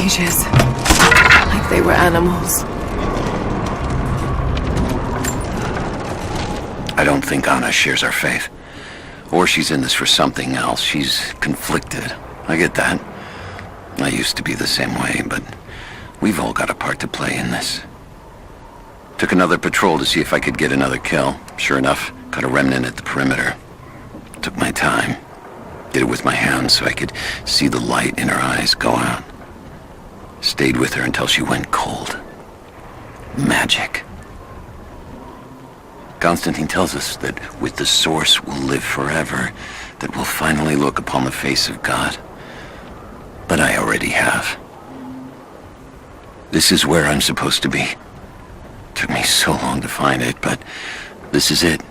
cages. Like they were animals. I don't think Anna shares our faith. Or she's in this for something else. She's conflicted. I get that. I used to be the same way, but we've all got a part to play in this. Took another patrol to see if I could get another kill. Sure enough, caught a remnant at the perimeter. Took my time. Did it with my hands so I could see the light in her eyes go out. Stayed with her until she went cold. Magic. Constantine tells us that with the Source we'll live forever, that we'll finally look upon the face of God. But I already have. This is where I'm supposed to be. Took me so long to find it, but this is it.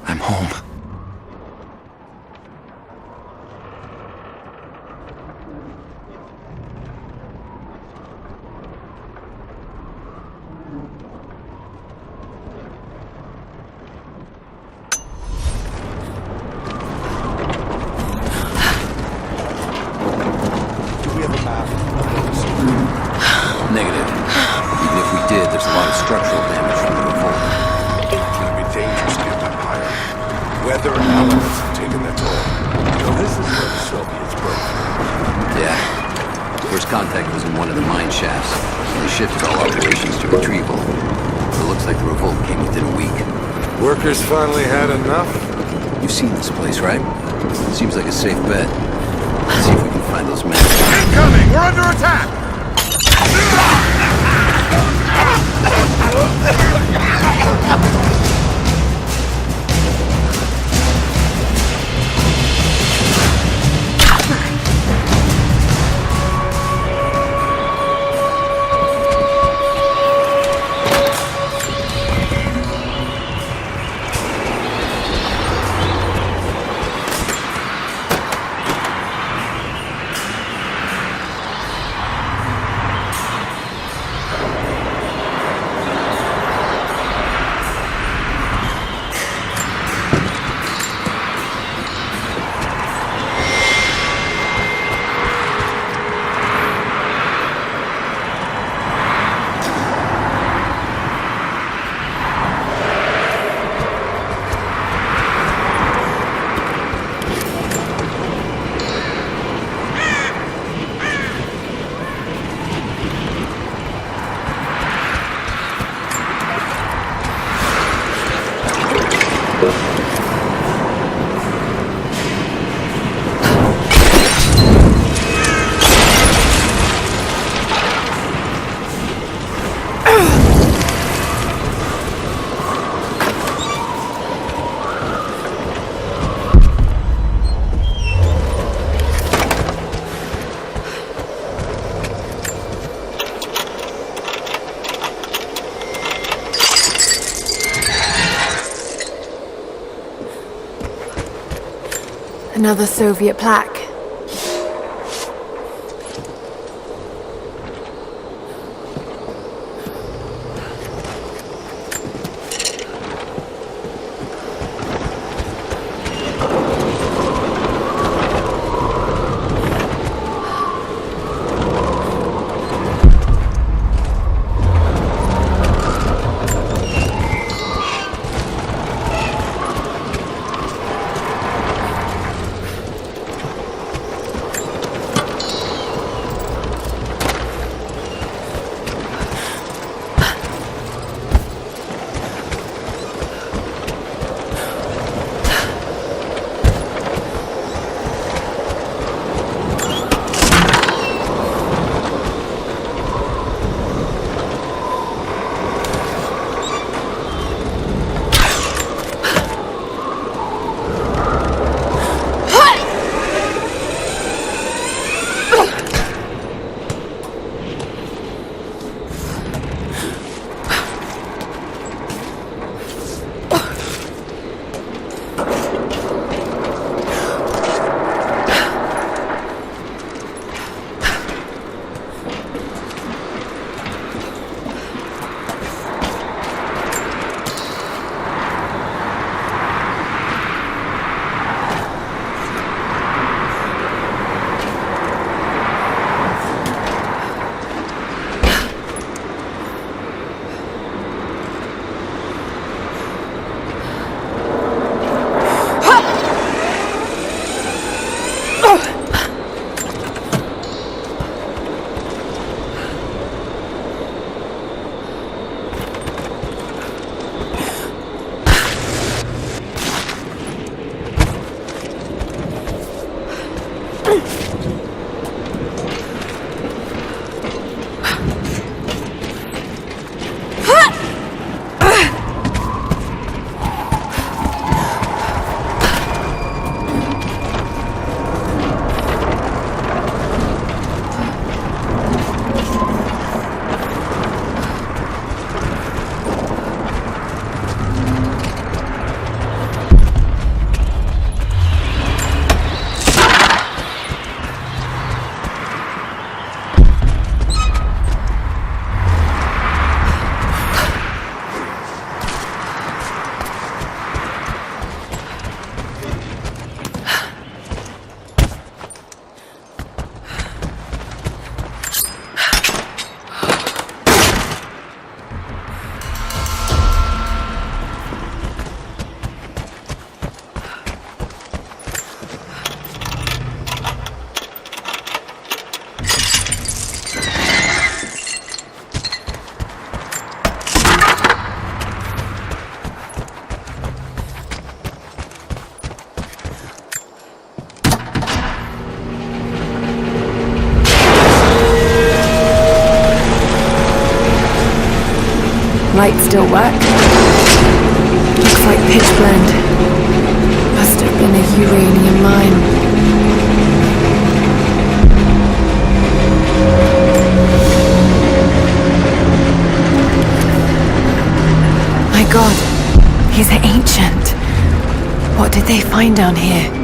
I'm home. Negative. Even if we did, there's a lot of structural damage from the revolt. It's gonna be dangerous to get up higher. Weather and elements have taken their toll. This is where the Soviets broke through. Yeah. First contact was in one of the mine shafts. They shifted all operations to retrieval. It looks like the revolt came within a week. Workers finally had enough? You've seen this place, right? Seems like a safe bet. Let's see if we can find those men. Incoming! We're under attack! Another Soviet plaque. Lights still work. Looks like pitch blende. Must have been a uranium mine. My God, he's ancient. What did they find down here?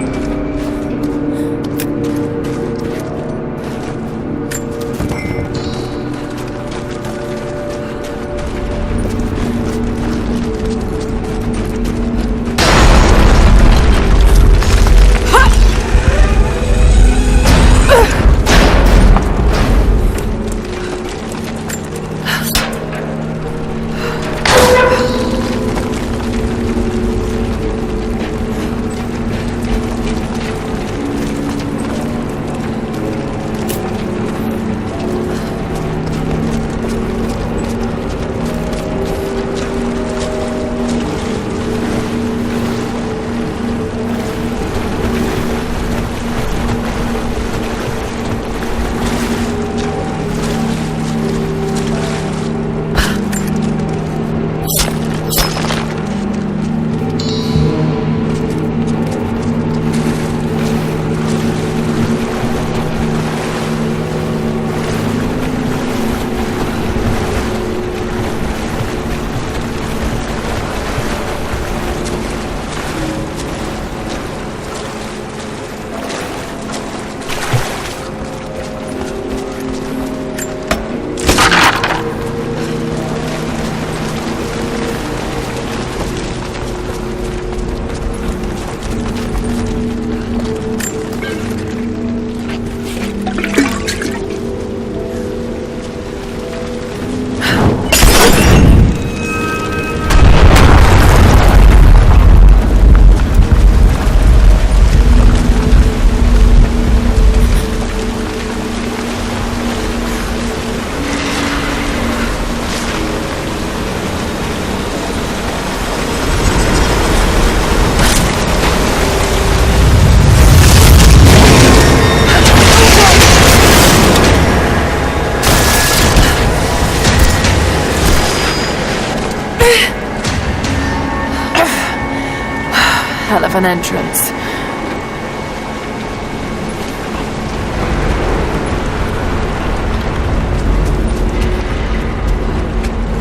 Hell of an entrance.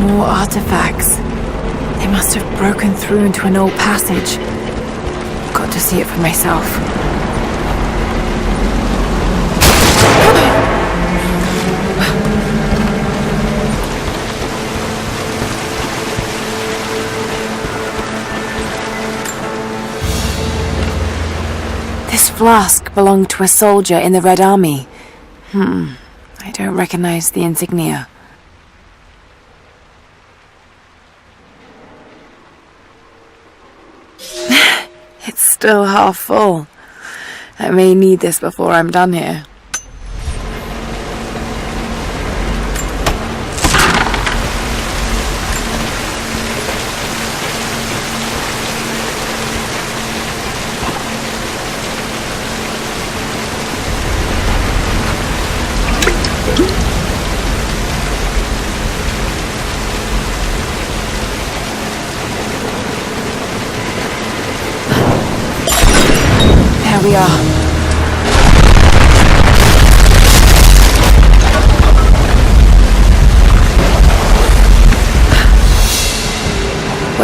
More artifacts. They must have broken through into an old passage. Got to see it for myself. This flask belonged to a soldier in the Red Army. I don't recognize the insignia. It's still half full. I may need this before I'm done here.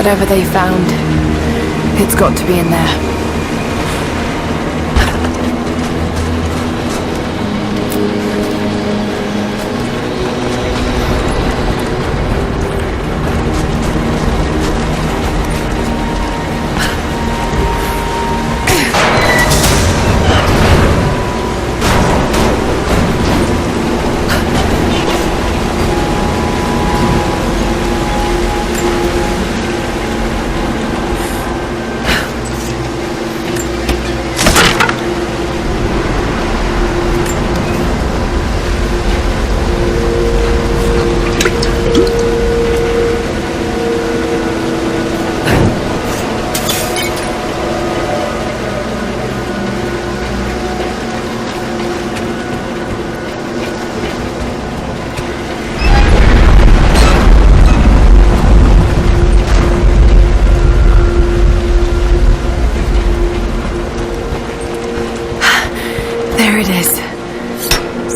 Whatever they found, it's got to be in there. There it is.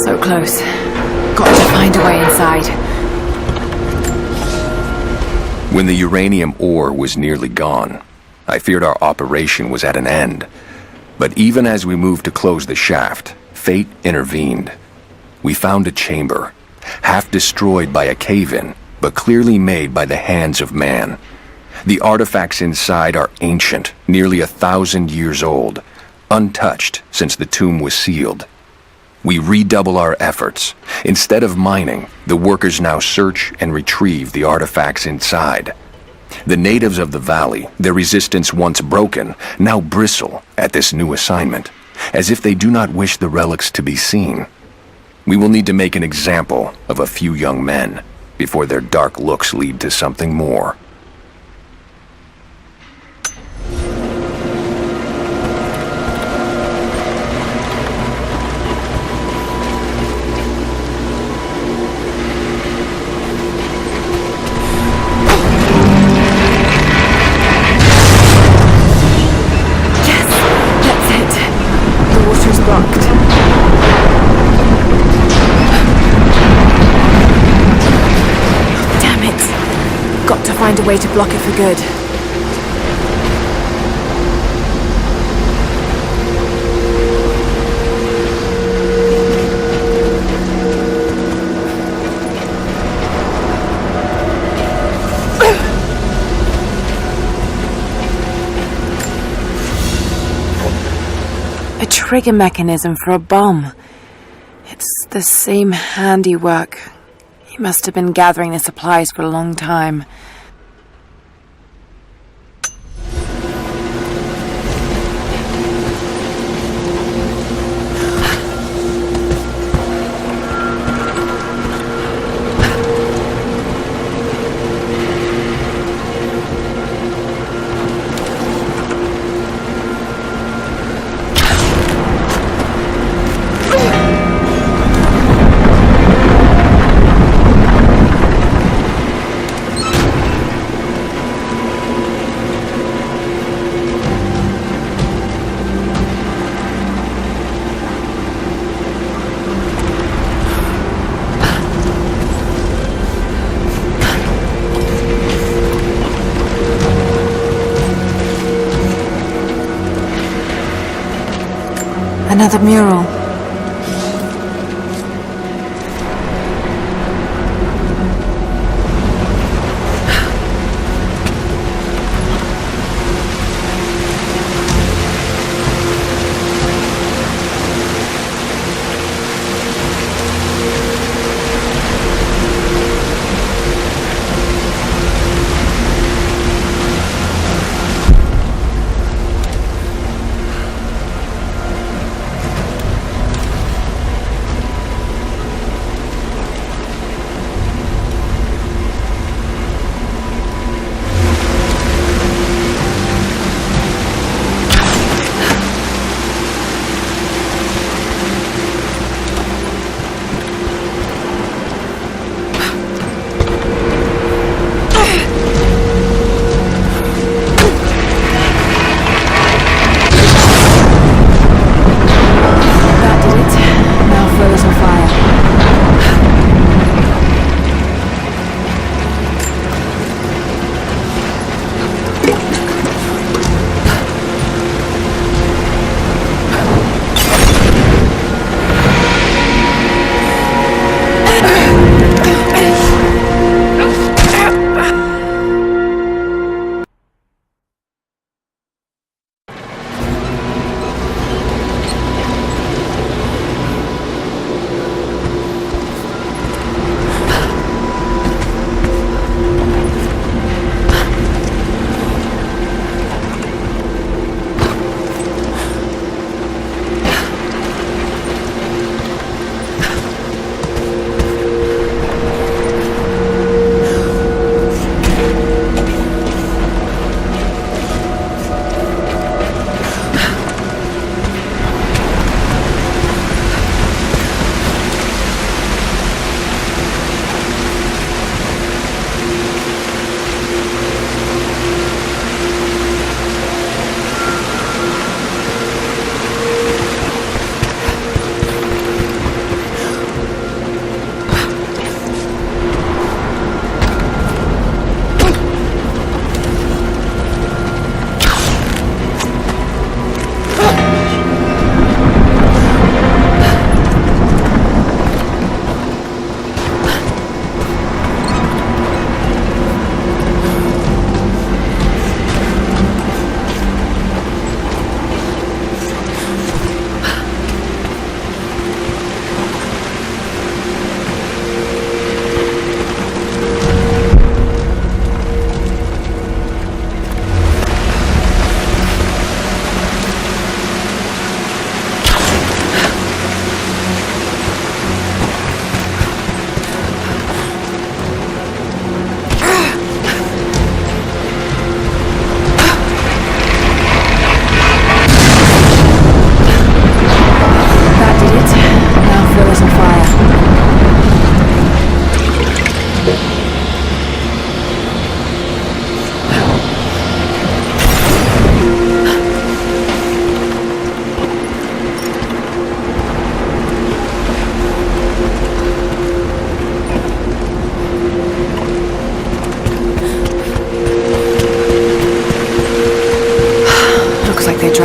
So close. Got to find a way inside. When the uranium ore was nearly gone, I feared our operation was at an end. But even as we moved to close the shaft, fate intervened. We found a chamber, half destroyed by a cave-in, but clearly made by the hands of man. The artifacts inside are ancient, nearly 1,000 years old, untouched since the tomb was sealed. We redouble our efforts. Instead of mining, the workers now search and retrieve the artifacts inside. The natives of the valley, their resistance once broken, now bristle at this new assignment, as if they do not wish the relics to be seen. We will need to make an example of a few young men before their dark looks lead to something more. Find a way to block it for good. A trigger mechanism for a bomb. It's the same handiwork. He must have been gathering the supplies for a long time. Another mural.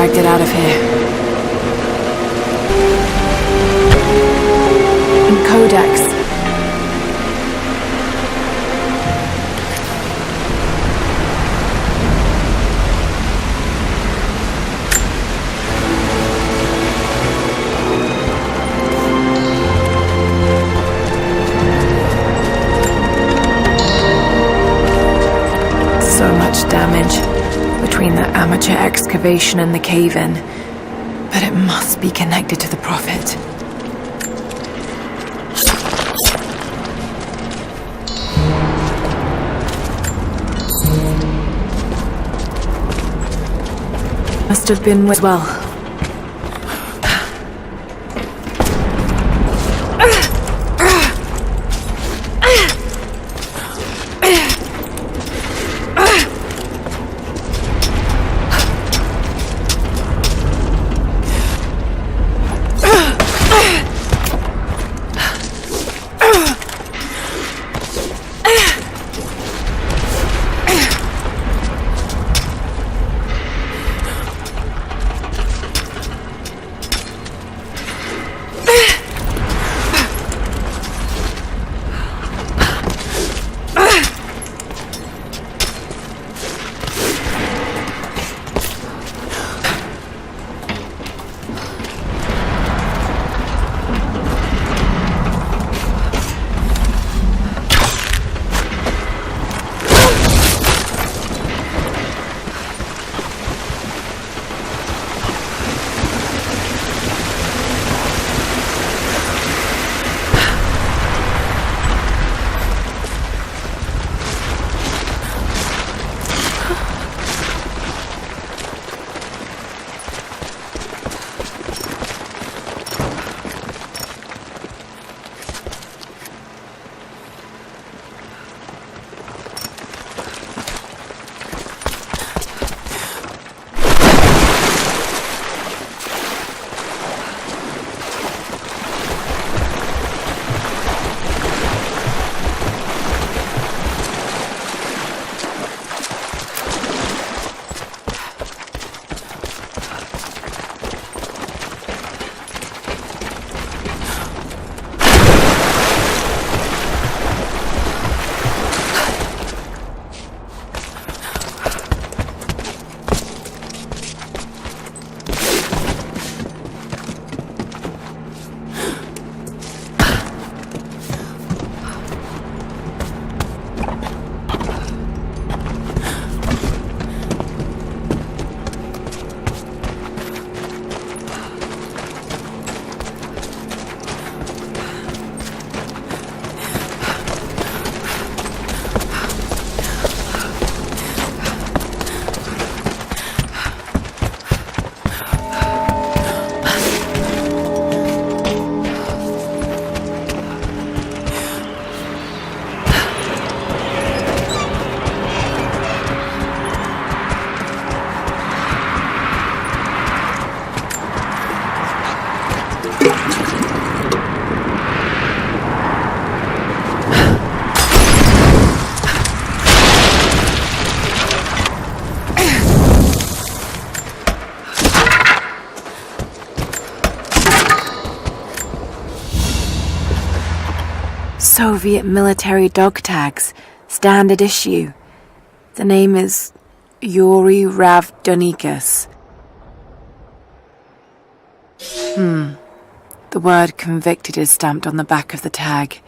dragged it out of here. And Codex. So much damage between the amateur excavation and the cave-in, but it must be connected to the Prophet. Must have been as well. Soviet military dog tags, standard issue. The name is Yuri Ravdonikas. The word convicted is stamped on the back of the tag.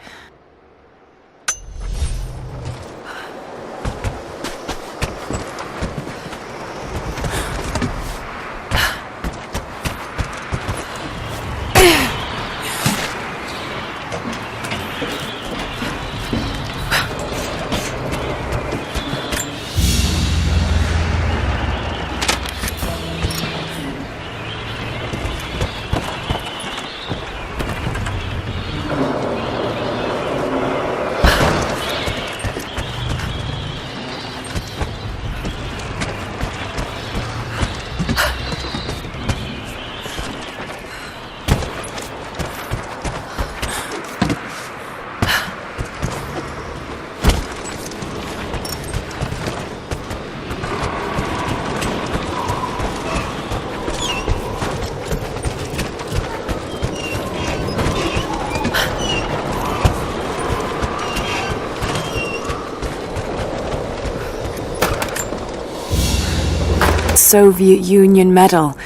Soviet Union Medal.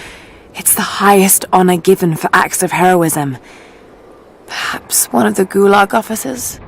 It's the highest honor given for acts of heroism. Perhaps one of the Gulag officers?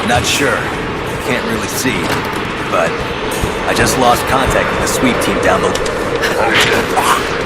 Not sure. Can't really see. But I just lost contact with the sweep team down below. Understood.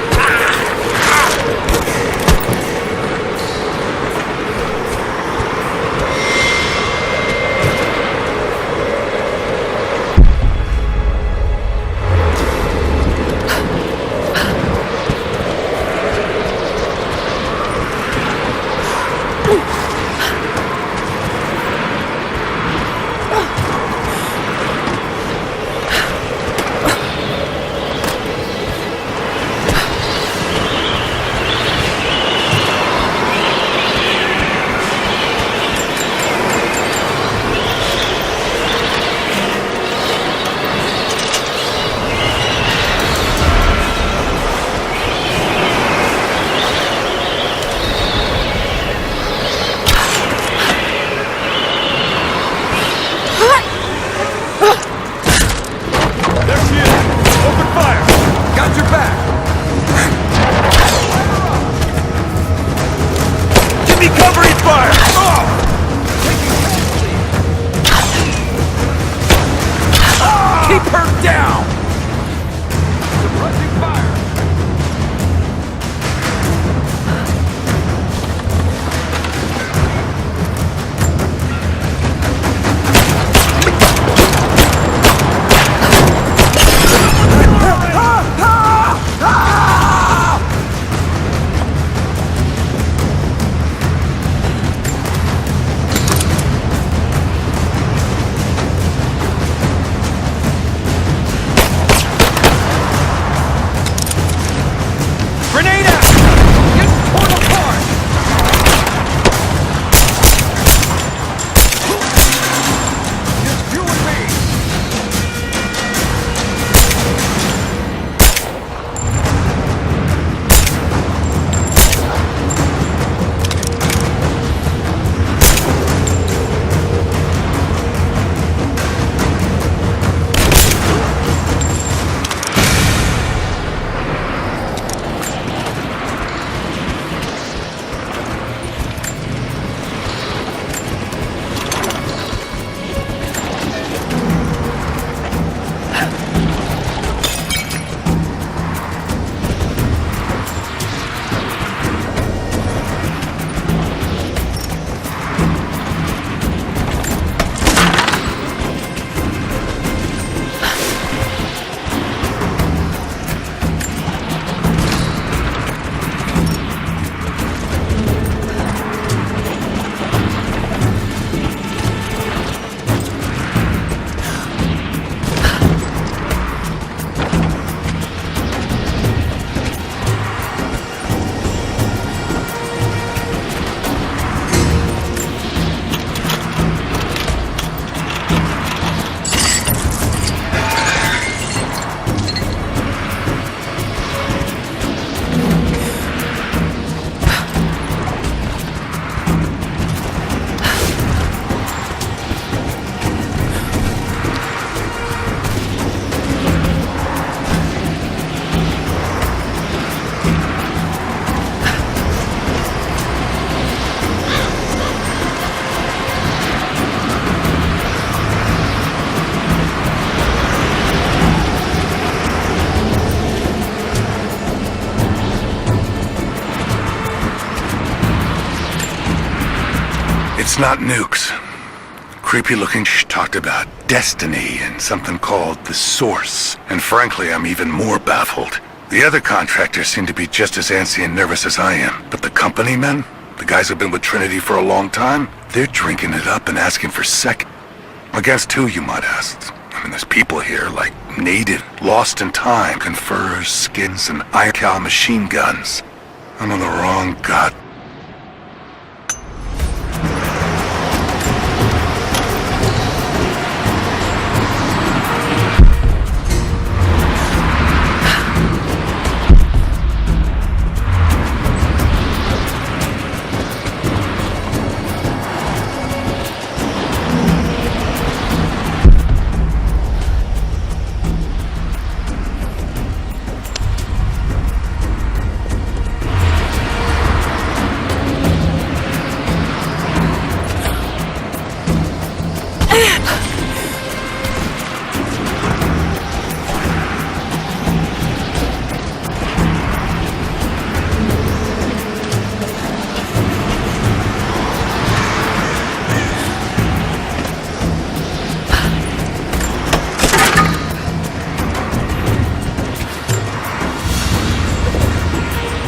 It's not nukes. Creepy looking talked about destiny and something called the Source. And frankly, I'm even more baffled. The other contractors seem to be just as antsy and nervous as I am. But the company men, the guys who've been with Trinity for a long time, they're drinking it up and asking for second. Against who, you might ask? I mean, there's people here like native, lost in time, conferrers, skins, and iron machine guns. I'm on the wrong god.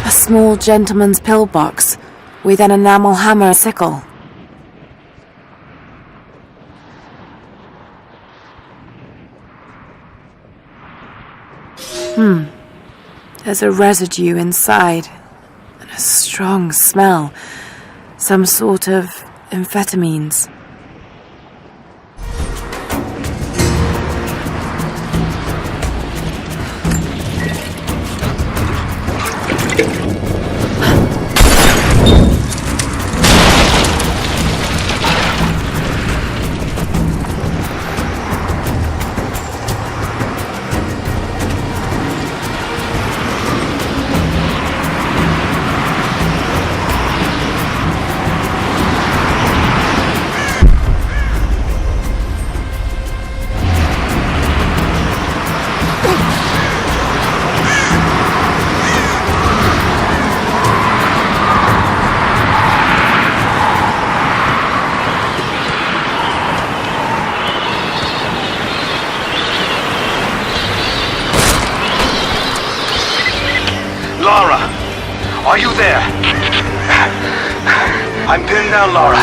Small gentleman's pillbox with an enamel hammer and sickle. There's a residue inside and a strong smell. Some sort of amphetamines. Lara! Are you there? I'm pinned down, Lara.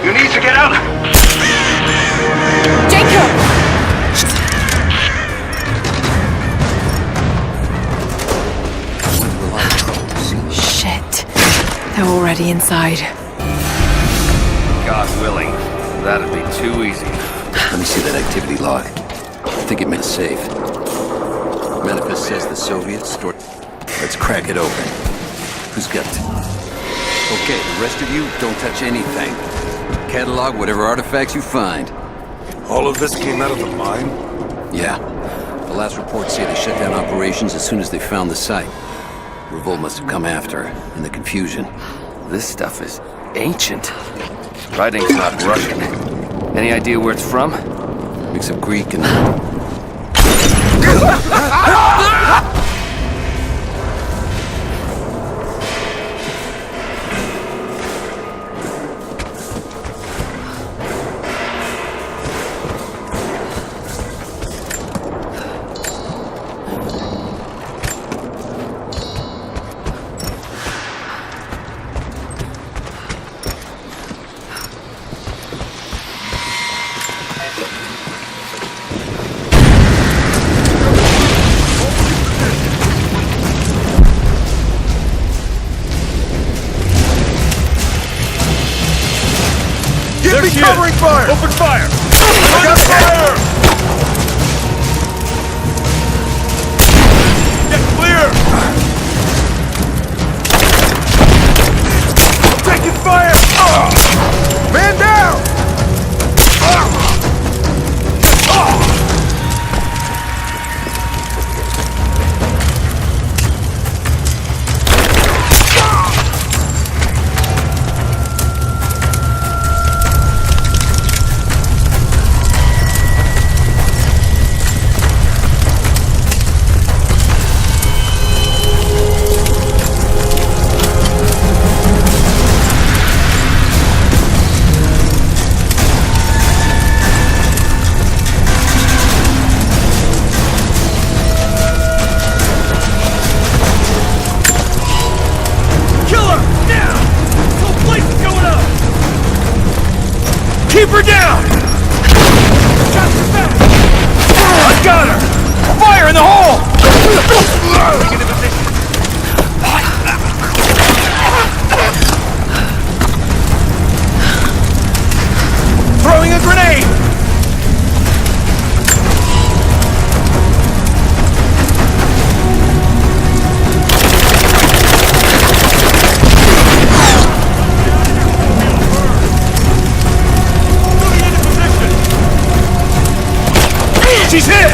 You need to get out! Jacob! Shit. They're already inside. God willing, that'd be too easy. Let me see that activity log. I think it meant safe. Manifest says the Soviets stored... Let's crack it open. Who's got it? Okay, the rest of you, don't touch anything. Catalog whatever artifacts you find. All of this came out of the mine? Yeah. The last reports say they shut down operations as soon as they found the site. Revolt must have come after, in the confusion. This stuff is ancient. Writing's not Russian. Any idea where it's from? Mix of Greek and... Covering fire! Open fire! I got fire! Get clear! I'm taking fire! Man down! her down! I got her! Fire in the hole! Throwing a grenade! She's hit!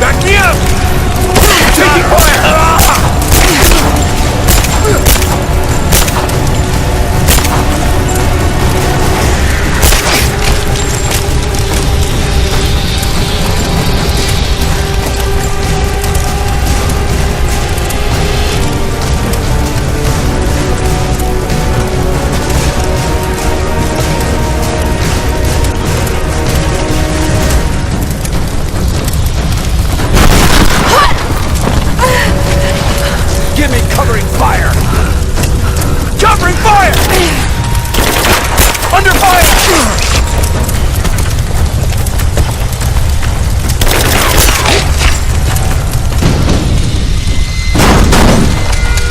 Back me up! Taking fire! Give me covering fire! Covering fire! Under fire!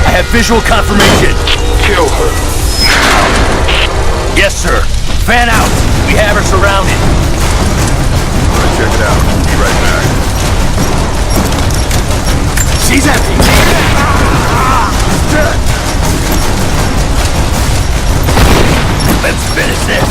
I have visual confirmation. Kill her. Yes, sir. Fan out. We have her surrounded. Check it out. Be right back. She's empty. Let's finish this.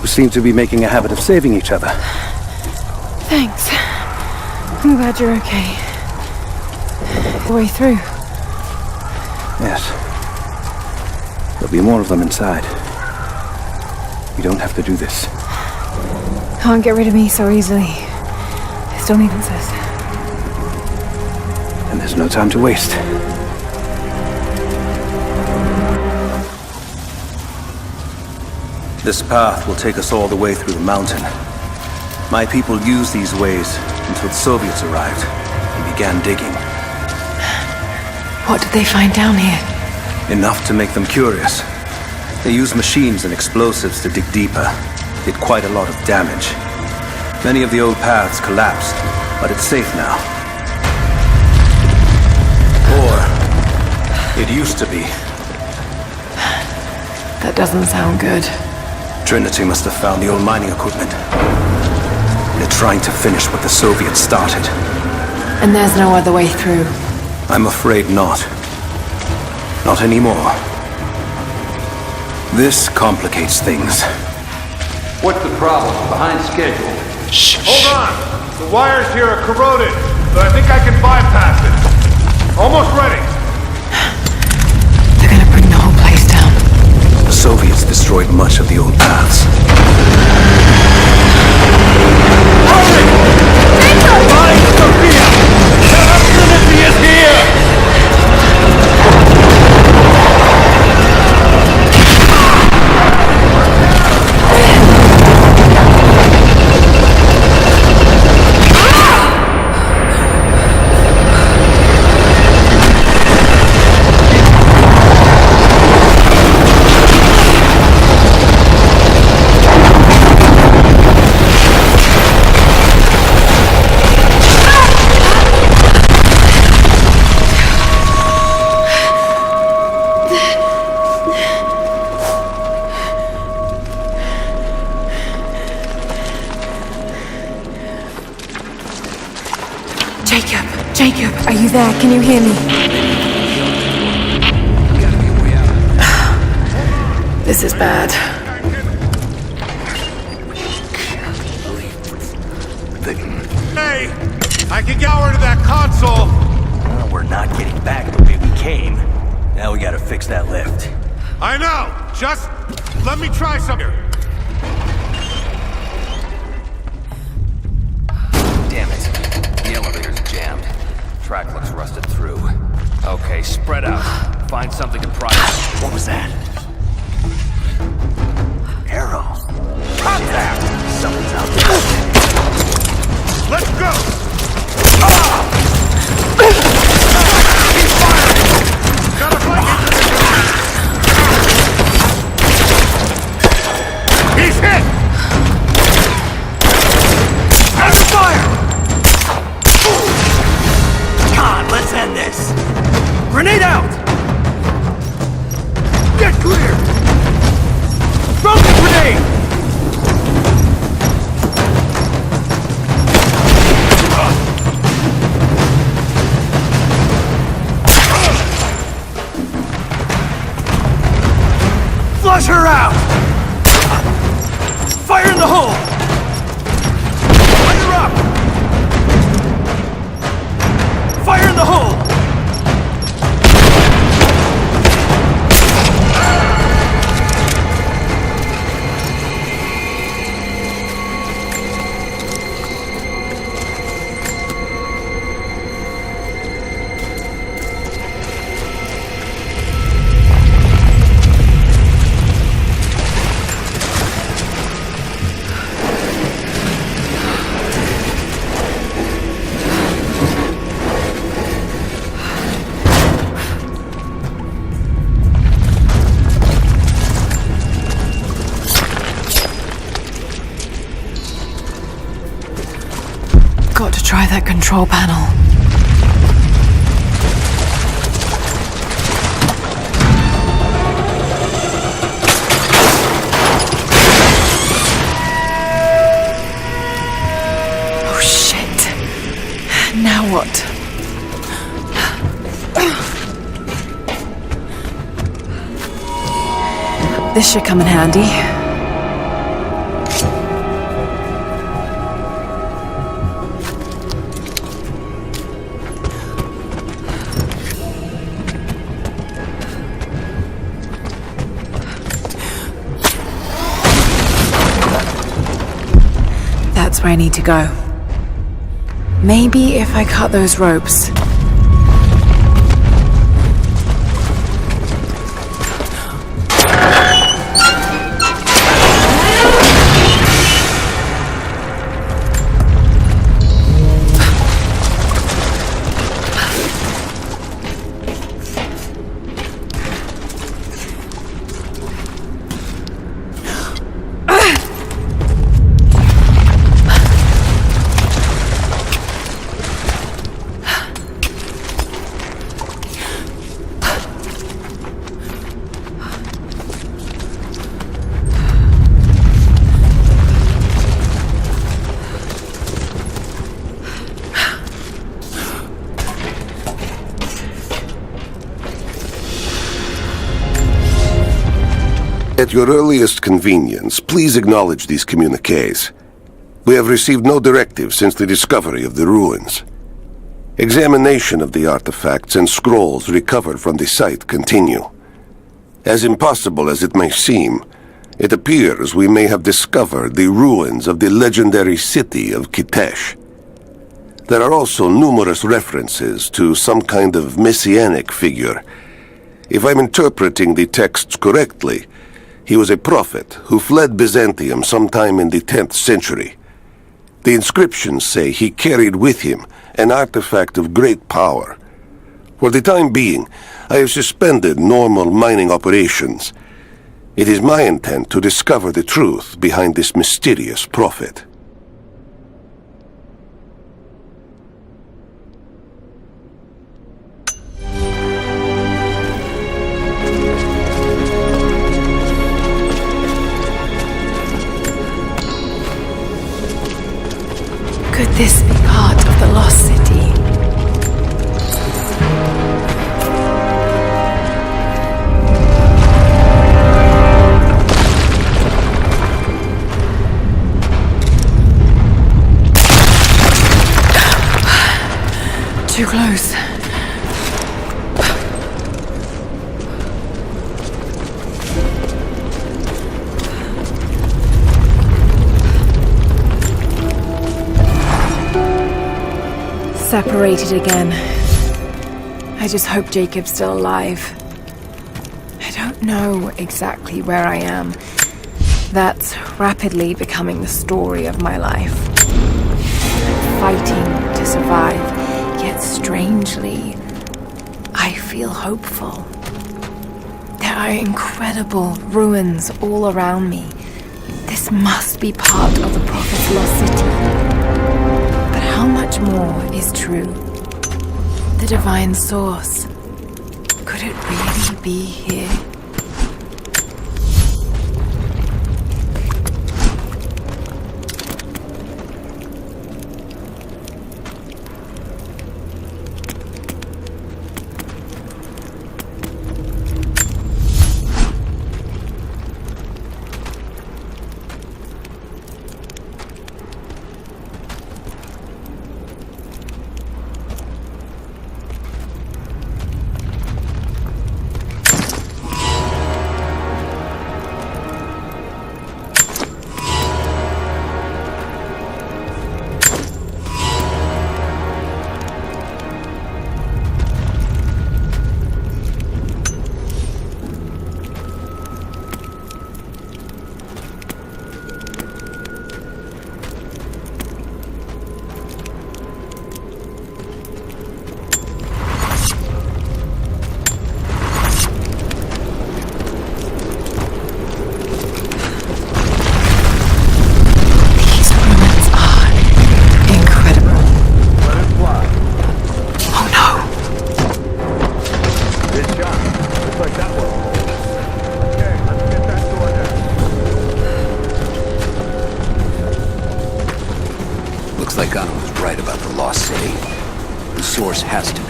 Seem to be making a habit of saving each other. Thanks. I'm glad you're okay. The way through. Yes. There'll be more of them inside. You don't have to do this. Can't get rid of me so easily. Still need answers. And there's no time to waste. This path will take us all the way through the mountain. My people used these ways until the Soviets arrived and began digging. What did they find down here? Enough to make them curious. They used machines and explosives to dig deeper. Did quite a lot of damage. Many of the old paths collapsed, but it's safe now. Or it used to be. That doesn't sound good. Trinity must have found the old mining equipment. They're trying to finish what the Soviets started. And there's no other way through. I'm afraid not. Not anymore. This complicates things. What's the problem? Behind schedule. Hold on! The wires here are corroded, but I think I can bypass it. Almost ready. They're gonna bring the whole place down. The Soviets destroyed much of the old paths. Jacob, are you there? Can you hear me? Gotta be a way out. This is bad. Hey! I can get over to that console! Well, we're not getting back the way we came. Now we gotta fix that lift. I know! Just let me try some here. Damn it. The elevator's jammed. Track looks rusted through. Okay, spread out. Find something to pry up. What was that? Arrow. Contact! Someone's out there. Let's go! He's firing! Gotta break into the... He's hit! And fire! God, let's end this! Grenade out! Get clear! Throw the grenade! Flush her out! Fire in the hole! Light her up! Fire in the hole! Got to try that control panel. Oh shit. Now what? This should come in handy. That's where I need to go. Maybe if I cut those ropes. At your earliest convenience, please acknowledge these communiques. We have received no directive since the discovery of the ruins. Examination of the artifacts and scrolls recovered from the site continue. As impossible as it may seem, it appears we may have discovered the ruins of the legendary city of Kitesh. There are also numerous references to some kind of messianic figure. If I'm interpreting the texts correctly, he was a prophet who fled Byzantium sometime in the 10th century. The inscriptions say he carried with him an artifact of great power. For the time being, I have suspended normal mining operations. It is my intent to discover the truth behind this mysterious prophet. Could this be part of the lost city? Too close. Separated again. I just hope Jacob's still alive. I don't know exactly where I am. That's rapidly becoming the story of my life. Fighting to survive, yet strangely, I feel hopeful. There are incredible ruins all around me. This must be part of the Prophet's lost city. But how much more is true? The divine source. Could it really be here?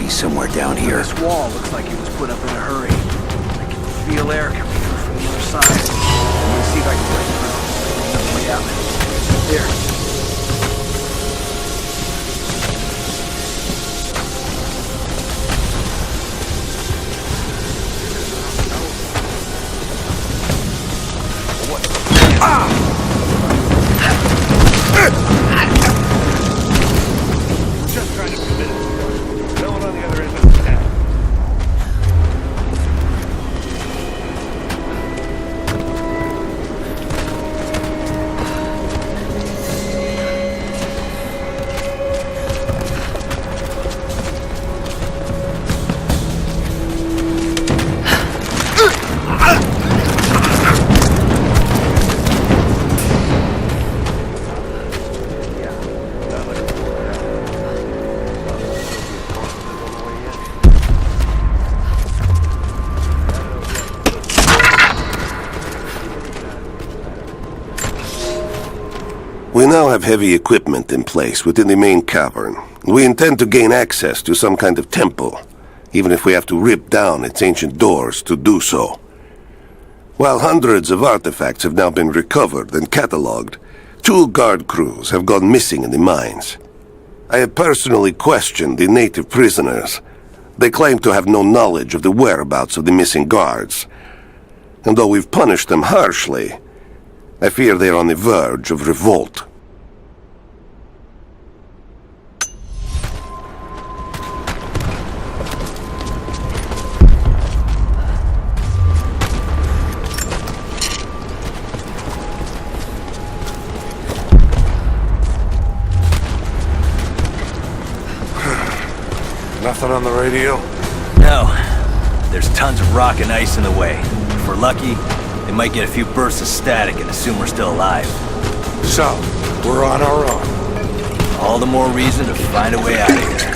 Somewhere down here. This wall looks like it was put up in a hurry. I can feel air coming through from the other side. I'm gonna see if I can break through. That's way out. Here. We now have heavy equipment in place within the main cavern. We intend to gain access to some kind of temple, even if we have to rip down its ancient doors to do so. While hundreds of artifacts have now been recovered and catalogued, 2 guard crews have gone missing in the mines. I have personally questioned the native prisoners. They claim to have no knowledge of the whereabouts of the missing guards. And though we've punished them harshly, I fear they are on the verge of revolt. Nothing on the radio? No. There's tons of rock and ice in the way. If we're lucky, they might get a few bursts of static and assume we're still alive. So, we're on our own. All the more reason to find a way out of here.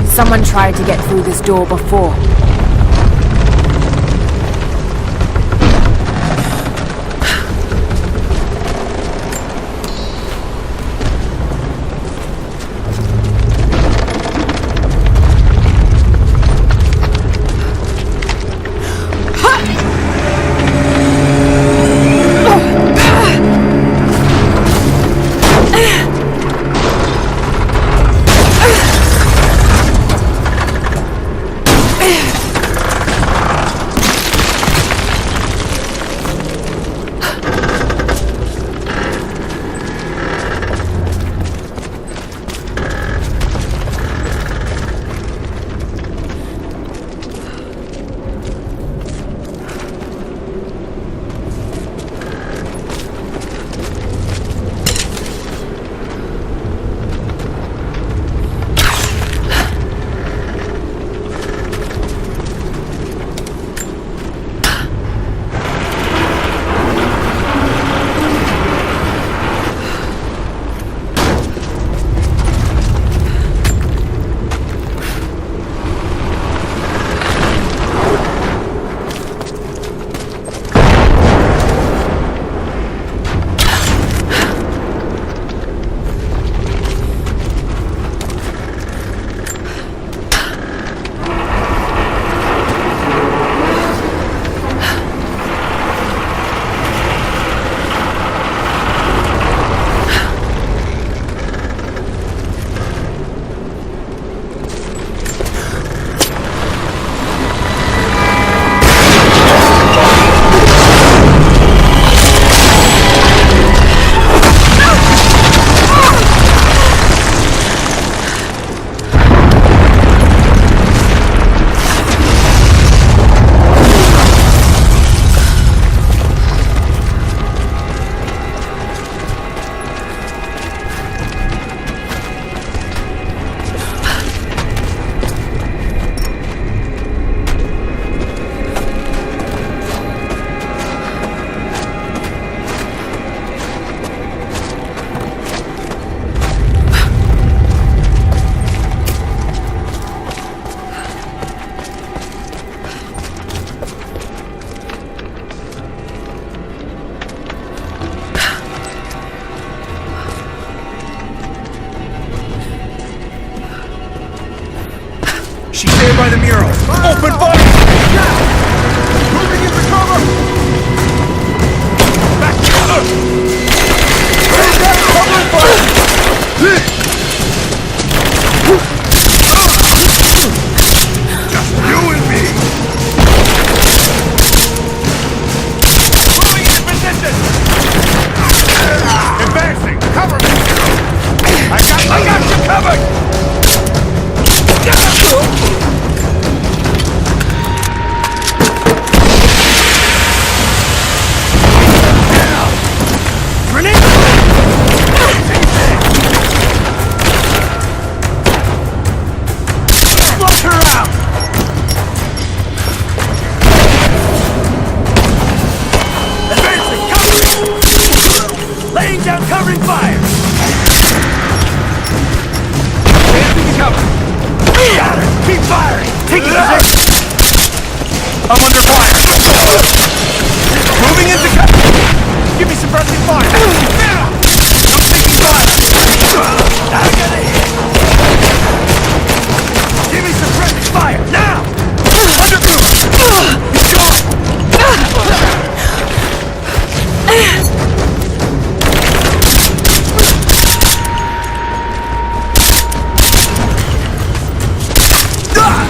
Someone tried to get through this door before. She's there by the mural. Open fire! Moving into cover! Back cover! Cover fire! Just you and me! Moving into position! Advancing! Cover me! I got you covered! Covering fire! Advancing to cover! Got her! Keep firing! Take it out! I'm under fire! Moving into cover! Give me some friendly fire! I'm taking fire! I got a hit! Give me some friendly fire! Now! Underground! He's gone!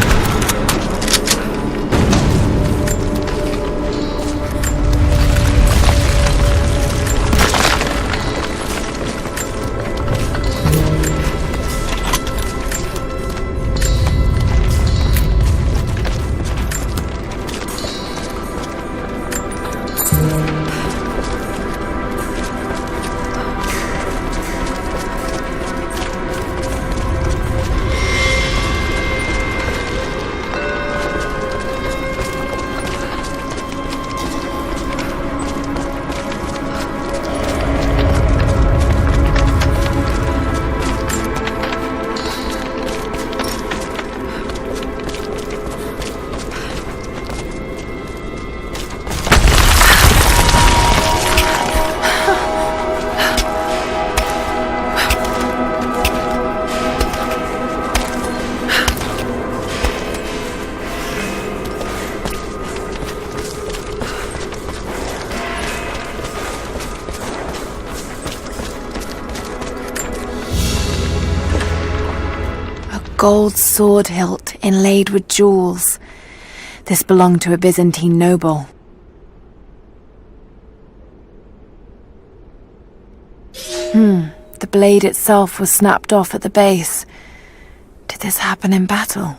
gold sword hilt inlaid with jewels. This belonged to a Byzantine noble. The blade itself was snapped off at the base. Did this happen in battle?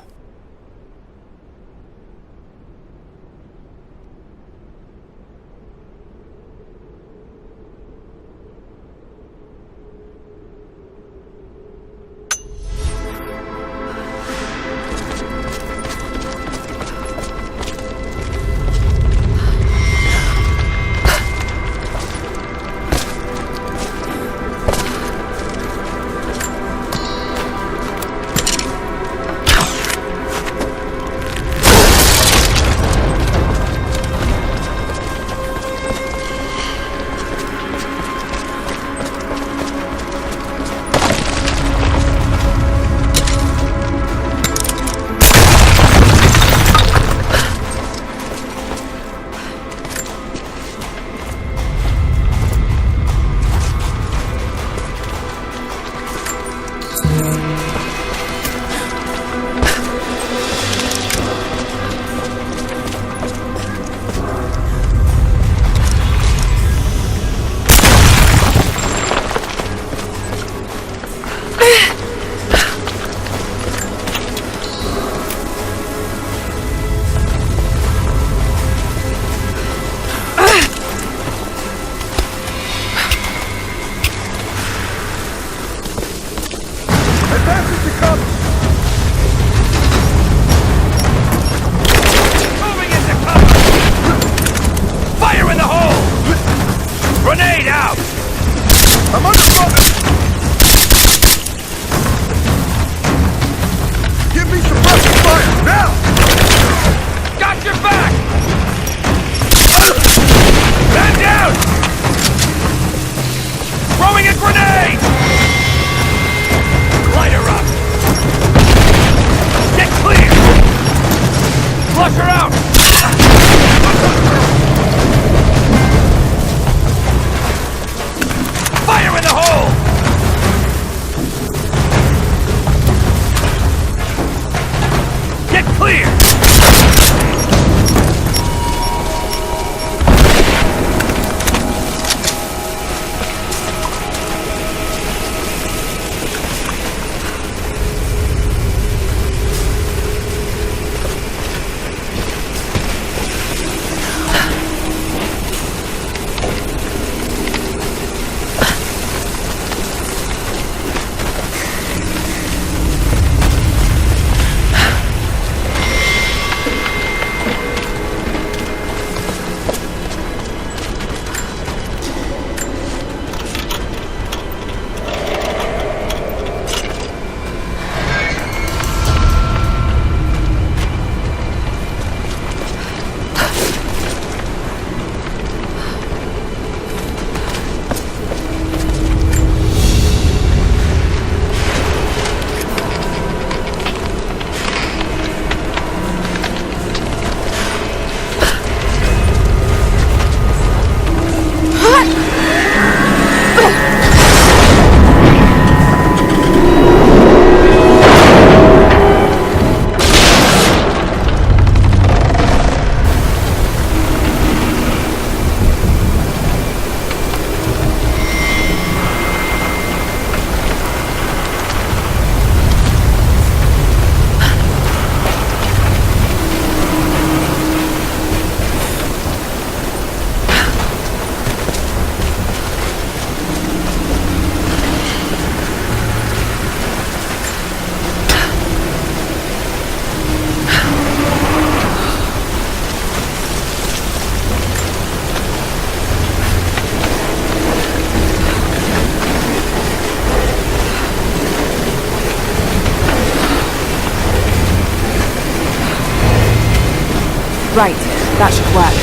Right, that should work.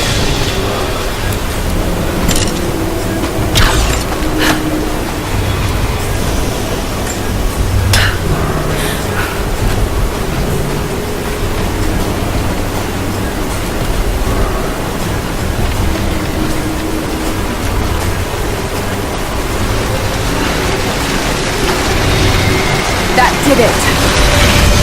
That did it.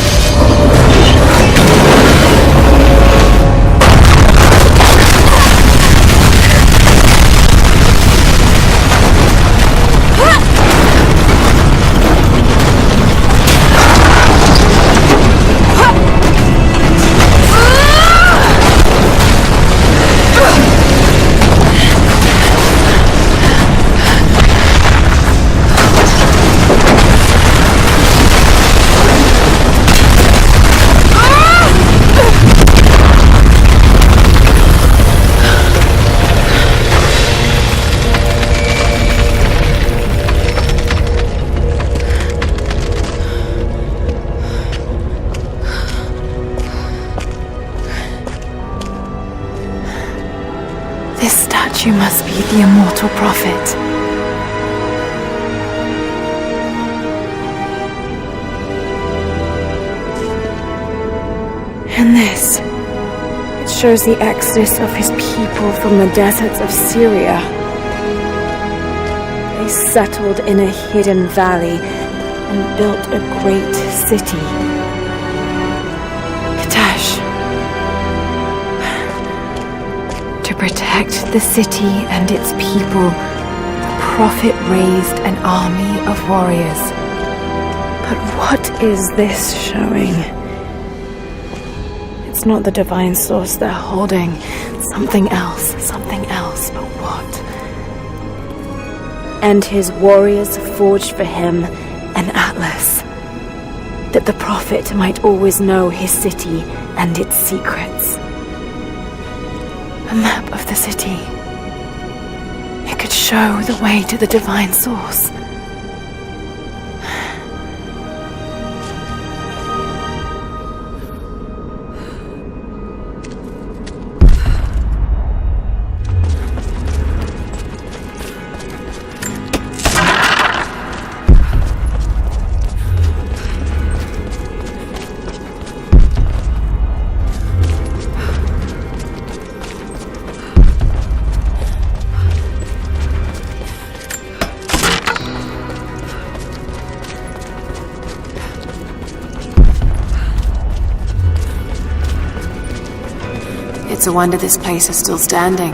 must be the immortal prophet. And this, it shows the exodus of his people from the deserts of Syria. They settled in a hidden valley and built a great city. Katash. To protect the city and its people, the prophet raised an army of warriors. But what is this showing? It's not the divine source they're holding. Something else, but what? And his warriors forged for him an atlas, that the prophet might always know his city and its secrets. A map of the city. It could show the way to the divine source. It's a wonder this place is still standing.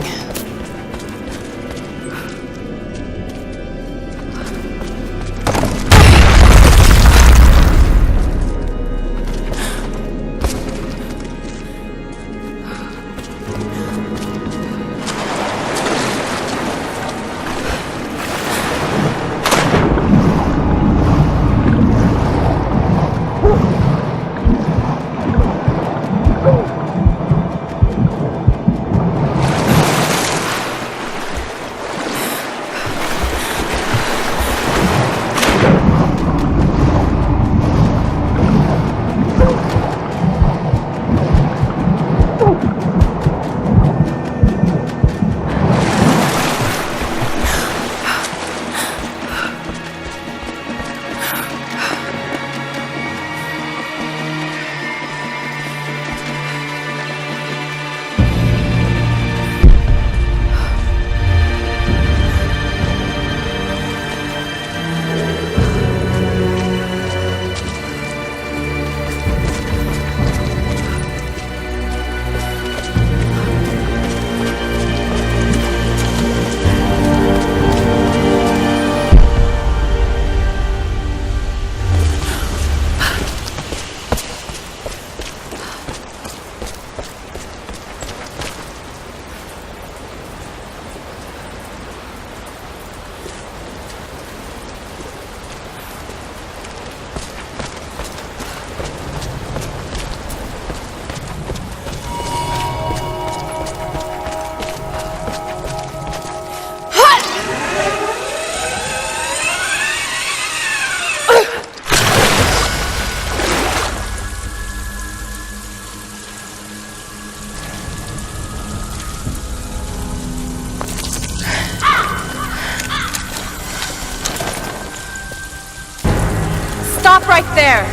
Stop right there!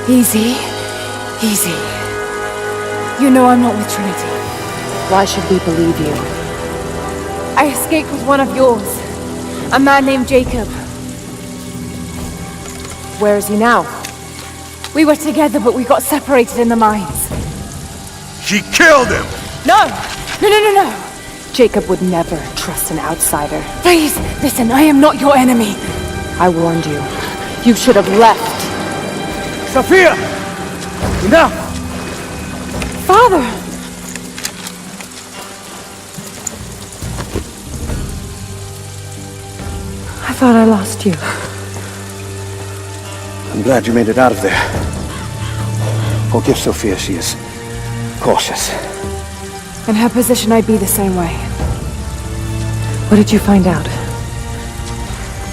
Easy. Easy. You know I'm not with Trinity. Why should we believe you? I escaped with one of yours. A man named Jacob. Where is he now? We were together, but we got separated in the mines. She killed him! No! No! Jacob would never trust an outsider. Please, listen, I am not your enemy. I warned you. You should have left. Sophia! Enough! Father! I thought I lost you. I'm glad you made it out of there. Forgive Sophia, she is cautious. In her position, I'd be the same way. What did you find out?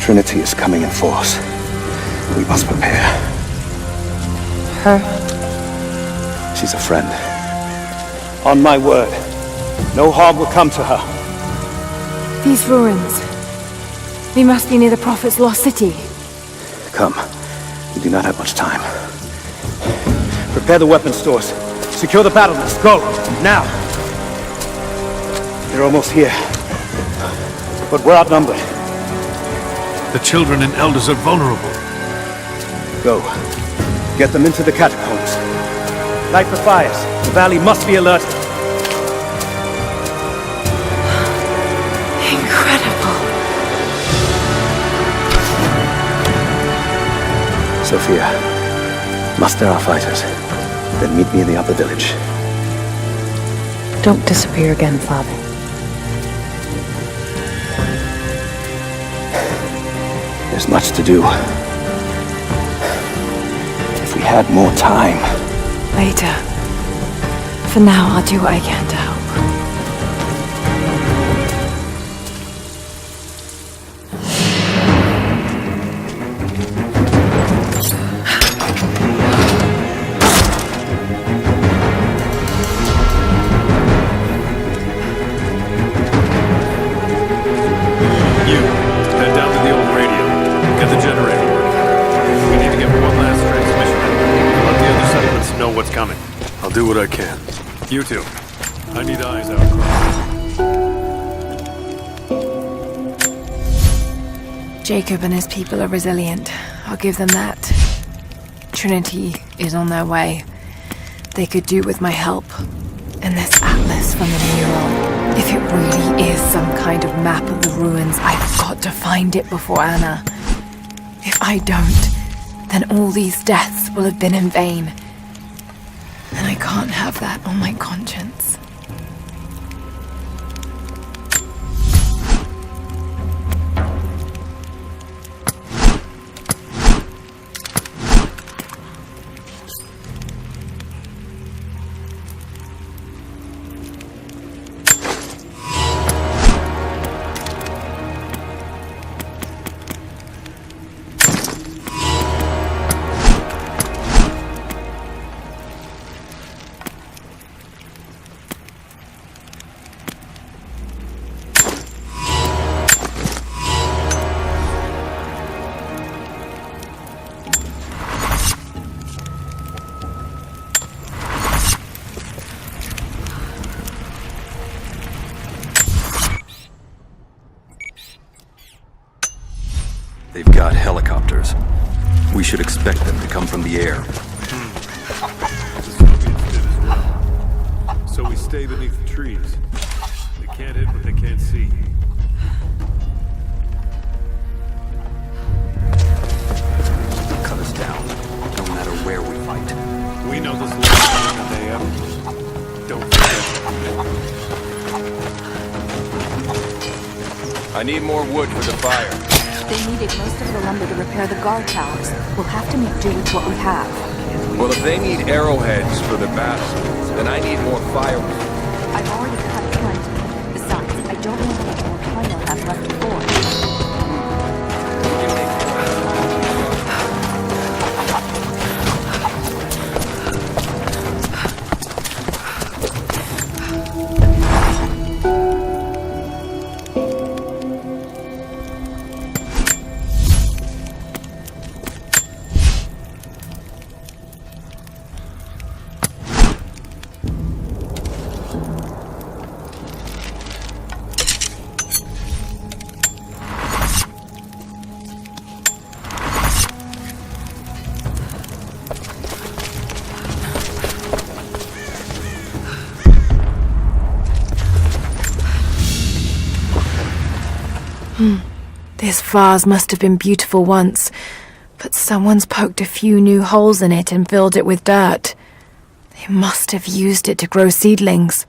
Trinity is coming in force. We must prepare. Her? She's a friend. On my word, no harm will come to her. These ruins. We must be near the Prophet's lost city. Come. We do not have much time. Prepare the weapon stores. Secure the battlements. Go! Now! They're almost here. But we're outnumbered. The children and elders are vulnerable. Go. Get them into the catacombs. Light the fires. The valley must be alerted. Incredible. Sophia, muster our fighters. Then meet me in the upper village. Don't disappear again, Father. There's much to do. If we had more time. Later. For now, I'll do what I can to help. Do what I can. You two. I need eyes out. Jacob and his people are resilient. I'll give them that. Trinity is on their way. They could do with my help. And this atlas from the mural. If it really is some kind of map of the ruins, I've got to find it before Anna. If I don't, then all these deaths will have been in vain. And I can't have that on my conscience. They've got helicopters. We should expect them to come from the air. The Soviets did as well. So we stay beneath the trees. They can't hit what they can't see. They'll cut us down, no matter where we fight. We know this longer than they ever. Don't forget. I need more wood for the fire. They needed most of the lumber to repair the guard towers. We'll have to make do with what we have. Well, if they need arrowheads for the battle, then I need more firewood. I've already cut plenty. Besides, I don't know how much more time I'll have left to forge. This vase must have been beautiful once, but someone's poked a few new holes in it and filled it with dirt. They must have used it to grow seedlings.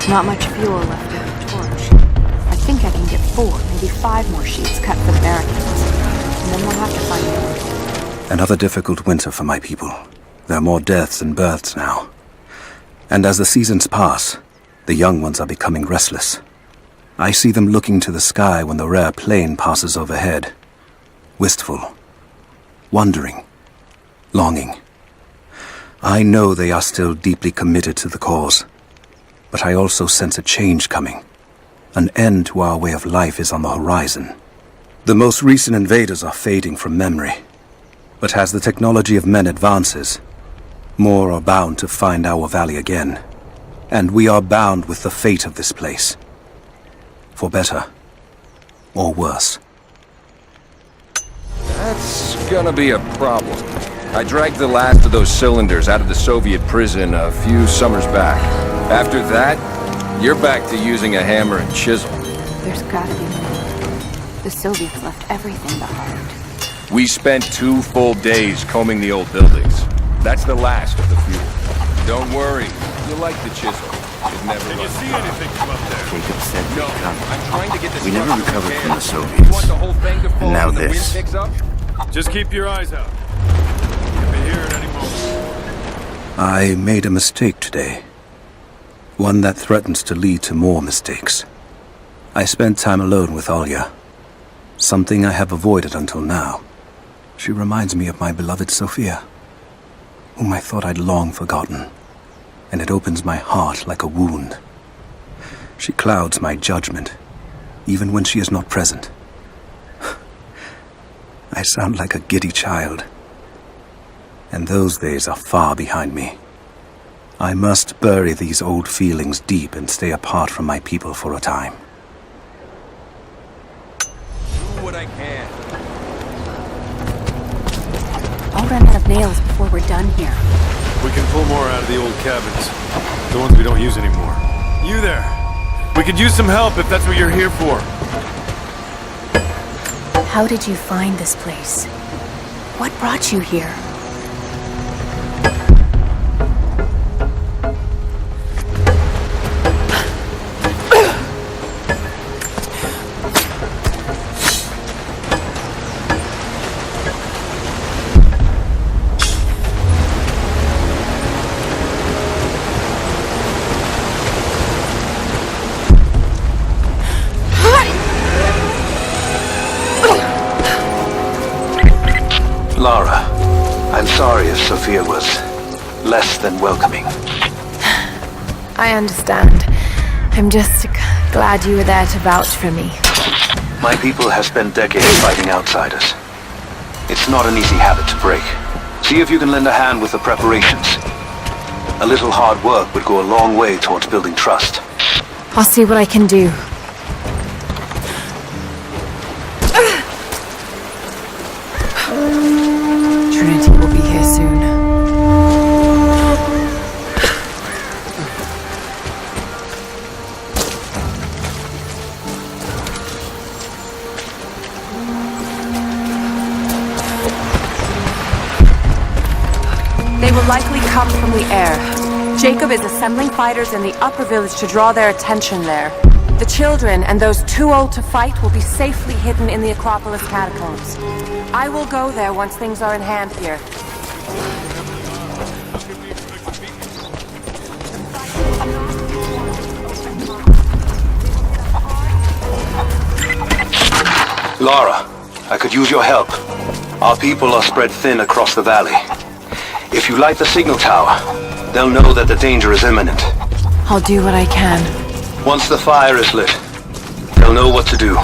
Not much fuel left in the torch. I think I can get 4, maybe 5 more sheets cut for the barricades. And then we'll have to find more. Another difficult winter for my people. There are more deaths than births now. And as the seasons pass, The young ones are becoming restless. I see them looking to the sky when the rare plane passes overhead. Wistful. Wondering. Longing. I know they are still deeply committed to the cause. But I also sense a change coming. An end to our way of life is on the horizon. The most recent invaders are fading from memory. But as the technology of men advances, more are bound to find our valley again. And we are bound with the fate of this place. For better, or worse. That's gonna be a problem. I dragged the last of those cylinders out of the Soviet prison a few summers back. After that, you're back to using a hammer and chisel. There's gotta be more. The Soviets left everything behind. We spent 2 full days combing the old buildings. That's the last of the fuel. Don't worry, you'll like the chisel. It never Did you runs see out. anything from up there? Jacob said No, they'd come. I'm trying to get this We never truck recovered from the repaired. Soviets. You want the whole thing to fall And now when the wind this. picks up? Just keep your eyes out. You'll be here at any moment. I made a mistake today. One that threatens to lead to more mistakes. I spent time alone with Olya. Something I have avoided until now. She reminds me of my beloved Sophia, whom I thought I'd long forgotten, and it opens my heart like a wound. She clouds my judgment, even when she is not present. I sound like a giddy child, and those days are far behind me. I must bury these old feelings deep and stay apart from my people for a time. Do what I can. I'll run out of nails before we're done here. We can pull more out of the old cabins. The ones we don't use anymore. You there. We could use some help if that's what you're here for. How did you find this place? What brought you here? Lara, I'm sorry if Sophia was less than welcoming. I understand. I'm just glad you were there to vouch for me. My people have spent decades fighting outsiders. It's not an easy habit to break. See if you can lend a hand with the preparations. A little hard work would go a long way towards building trust. I'll see what I can do. Trinity will be here soon. They will likely come from the air. Jacob is assembling fighters in the upper village to draw their attention there. The children and those too old to fight will be safely hidden in the Acropolis catacombs. I will go there once things are in hand here. Lara, I could use your help. Our people are spread thin across the valley. If you light the signal tower, they'll know that the danger is imminent. I'll do what I can. Once the fire is lit, they'll know what to do.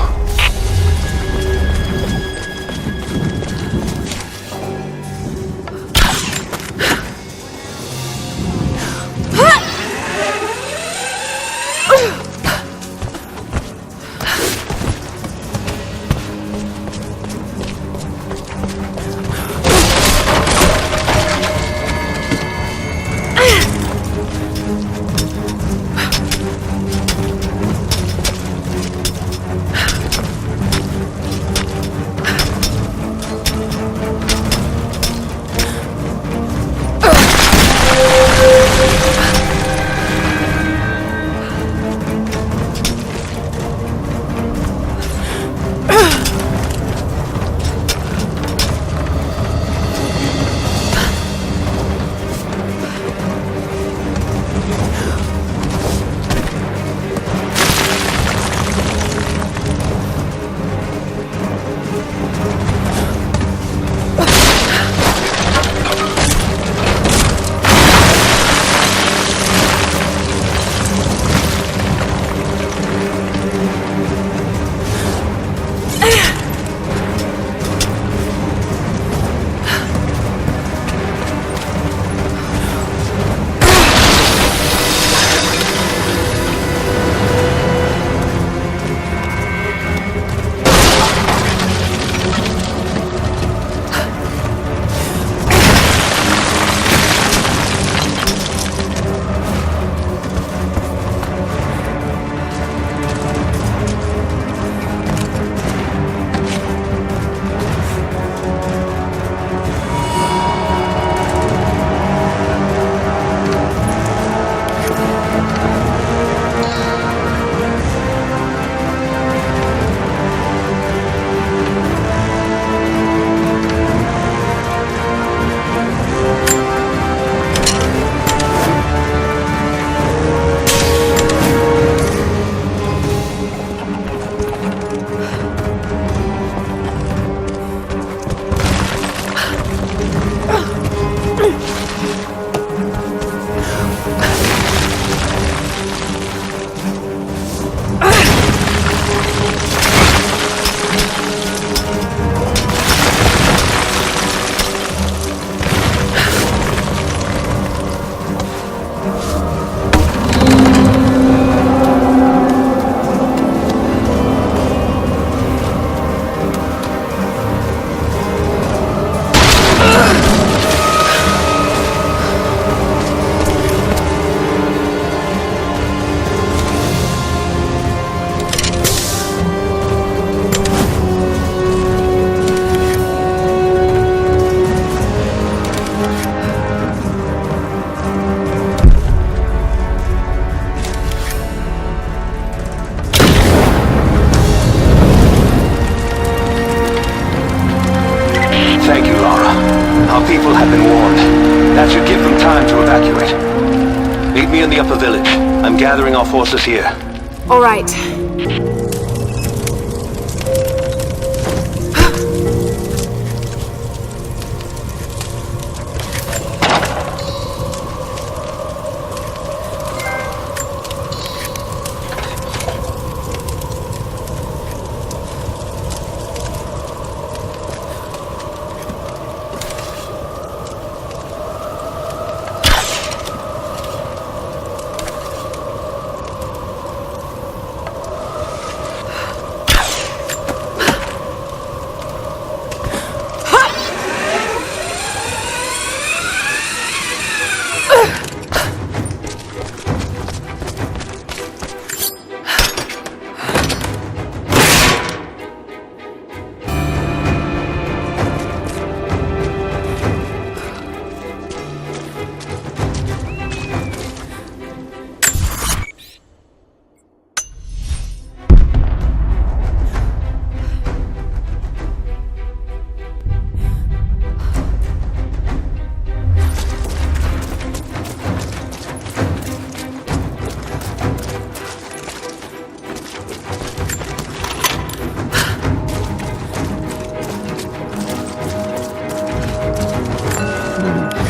time to evacuate. Meet me in the upper village. I'm gathering our forces here. All right.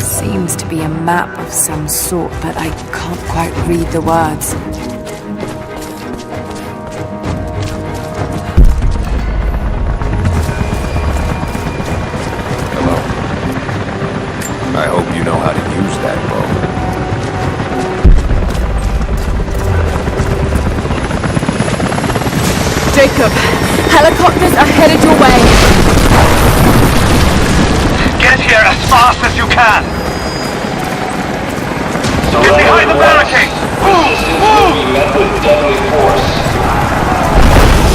Seems to be a map of some sort, but I can't quite read the words. Hello. I hope you know how to use that bow. Jacob, helicopters are headed your way. Get here as fast as you can! Get behind the barricade! Move! Move! Met with deadly force.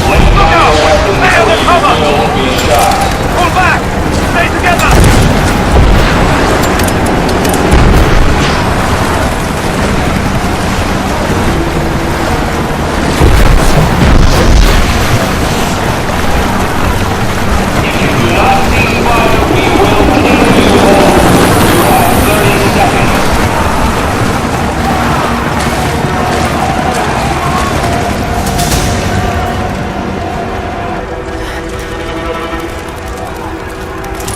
Look out! Stay under cover! Pull back! Stay together! If you do not cease fire, we will kill you all. You have 30 seconds.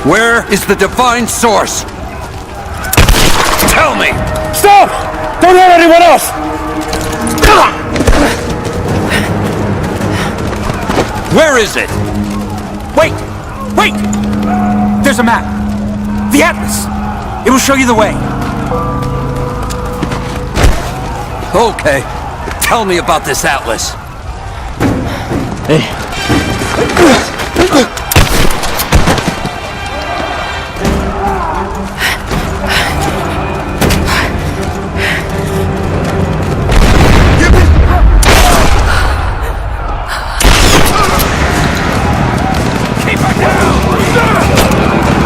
Where is the divine source? Tell me! Stop! Don't hurt anyone else! Where is it? Wait! Wait! There's a map. The Atlas. It will show you the way. Okay. Tell me about this Atlas.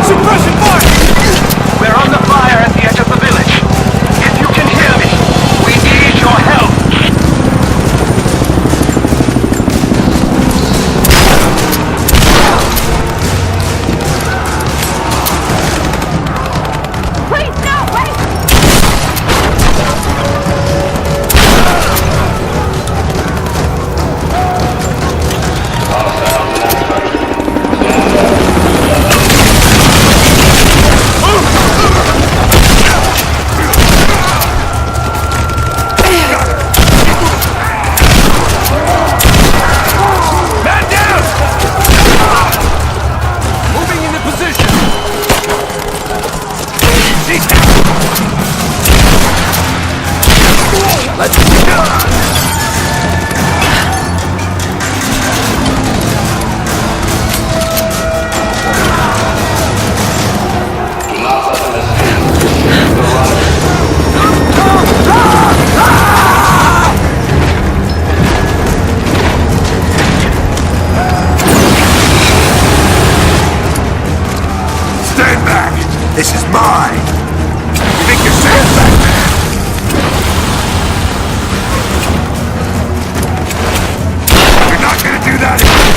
Suppression fire! We're under fire at the edge of the village. If you can hear me, we need your help. Please, no, wait! Man down! Moving into position! Let's go! Stand back! This is mine! You think you're safe back there? You're not gonna do that again!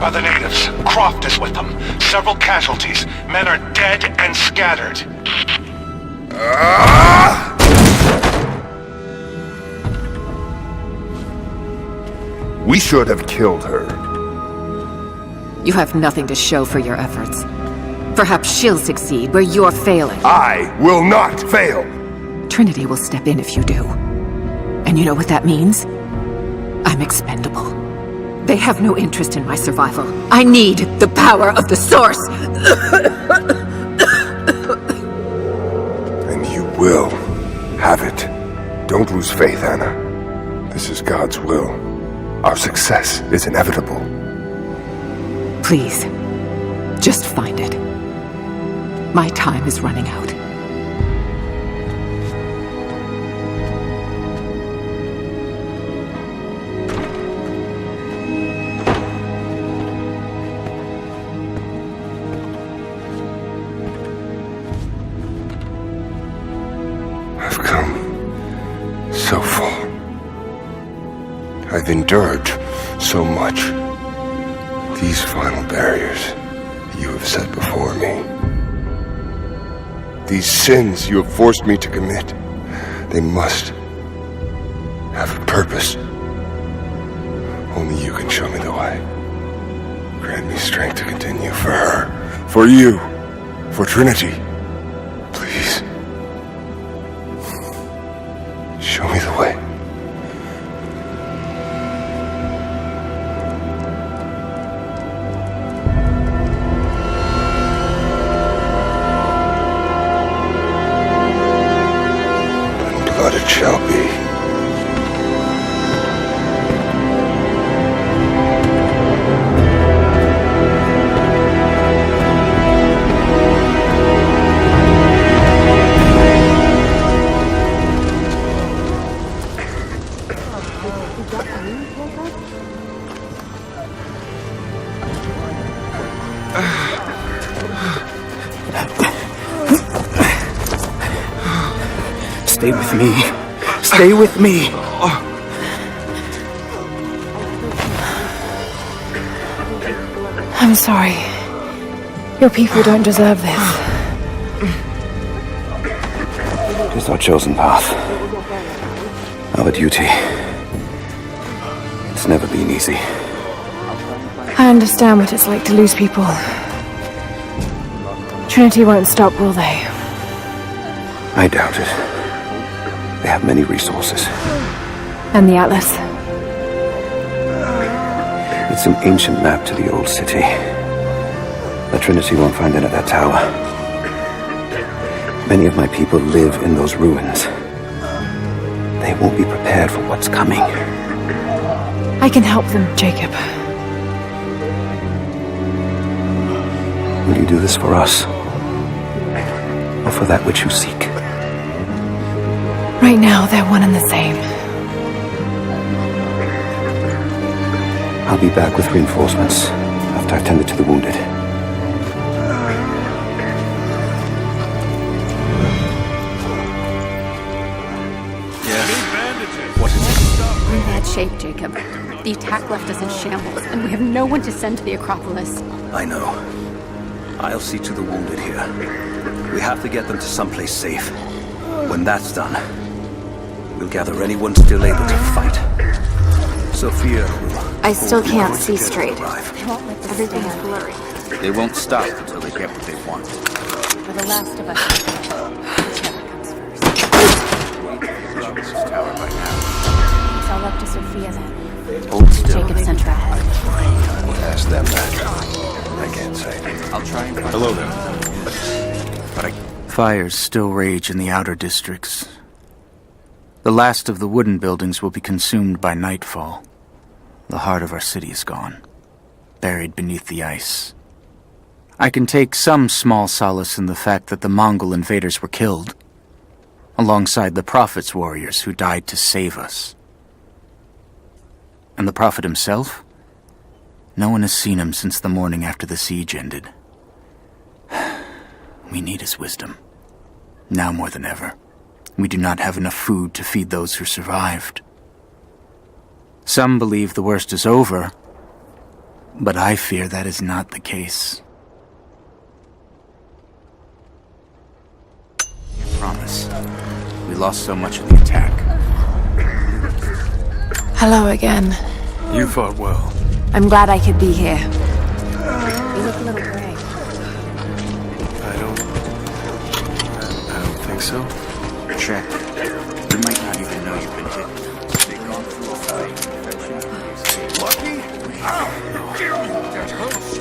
by the natives. Croft is with them. Several casualties. Men are dead and scattered. We should have killed her. You have nothing to show for your efforts. Perhaps she'll succeed where you're failing. I will not fail! Trinity will step in if you do. And you know what that means? I'm expendable. They have no interest in my survival. I need the power of the Source! And you will have it. Don't lose faith, Anna. This is God's will. Our success is inevitable. Please, just find it. My time is running out. I've come so far. I've endured so much. These final barriers you have set before me. These sins you have forced me to commit, they must have a purpose. Only you can show me the way. Grant me strength to continue for her, for you, for Trinity. Please. Show me the way. Blood it shall be. Stay with me. Stay with me. I'm sorry. Your people don't deserve this. It is our chosen path. Our duty. It's never been easy. I understand what it's like to lose people. Trinity won't stop, will they? I doubt it. They have many resources. And the Atlas? It's an ancient map to the old city. The Trinity won't find it at that tower. Many of my people live in those ruins. They won't be prepared for what's coming. I can help them, Jacob. Will you do this for us? Or for that which you seek? Right now, they're one and the same. I'll be back with reinforcements after I've tended to the wounded. We're in bad shape, Jacob. The attack left us in shambles, and we have no one to send to the Acropolis. I know. I'll see to the wounded here. We have to get them to someplace safe. When that's done, we'll gather anyone still able to fight. Sophia will... I still can't see straight. Everything is blurry. They won't stop until they get what they want. For the last of us, whichever comes first. It's all up to Sophia then. Hold still. Jacob sent her ahead. Ask them that. I can't say. I'll try and find Hello there. Fires still rage in the outer districts. The last of the wooden buildings will be consumed by nightfall. The heart of our city is gone, buried beneath the ice. I can take some small solace in the fact that the Mongol invaders were killed, alongside the Prophet's warriors who died to save us. And the Prophet himself? No one has seen him since the morning after the siege ended. We need his wisdom. Now more than ever. We do not have enough food to feed those who survived. Some believe the worst is over. But I fear that is not the case. I promise. We lost so much of the attack. Hello again. You fought well. I'm glad I could be here. You look a little gray. I don't think so. Check. You might not even know you've been hit. They've gone through a fight. Lucky? That hurts.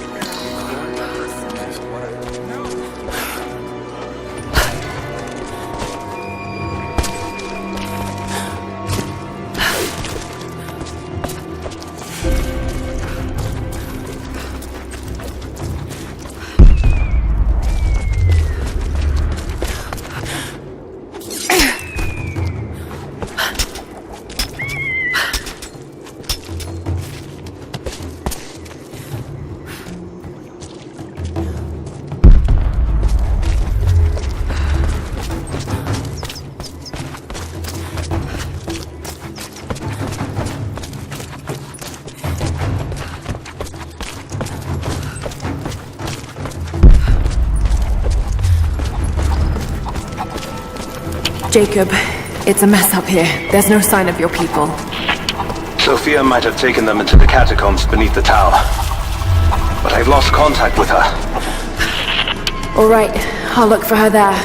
Jacob, it's a mess up here. There's no sign of your people. Sophia might have taken them into the catacombs beneath the tower. But I've lost contact with her. All right, I'll look for her there.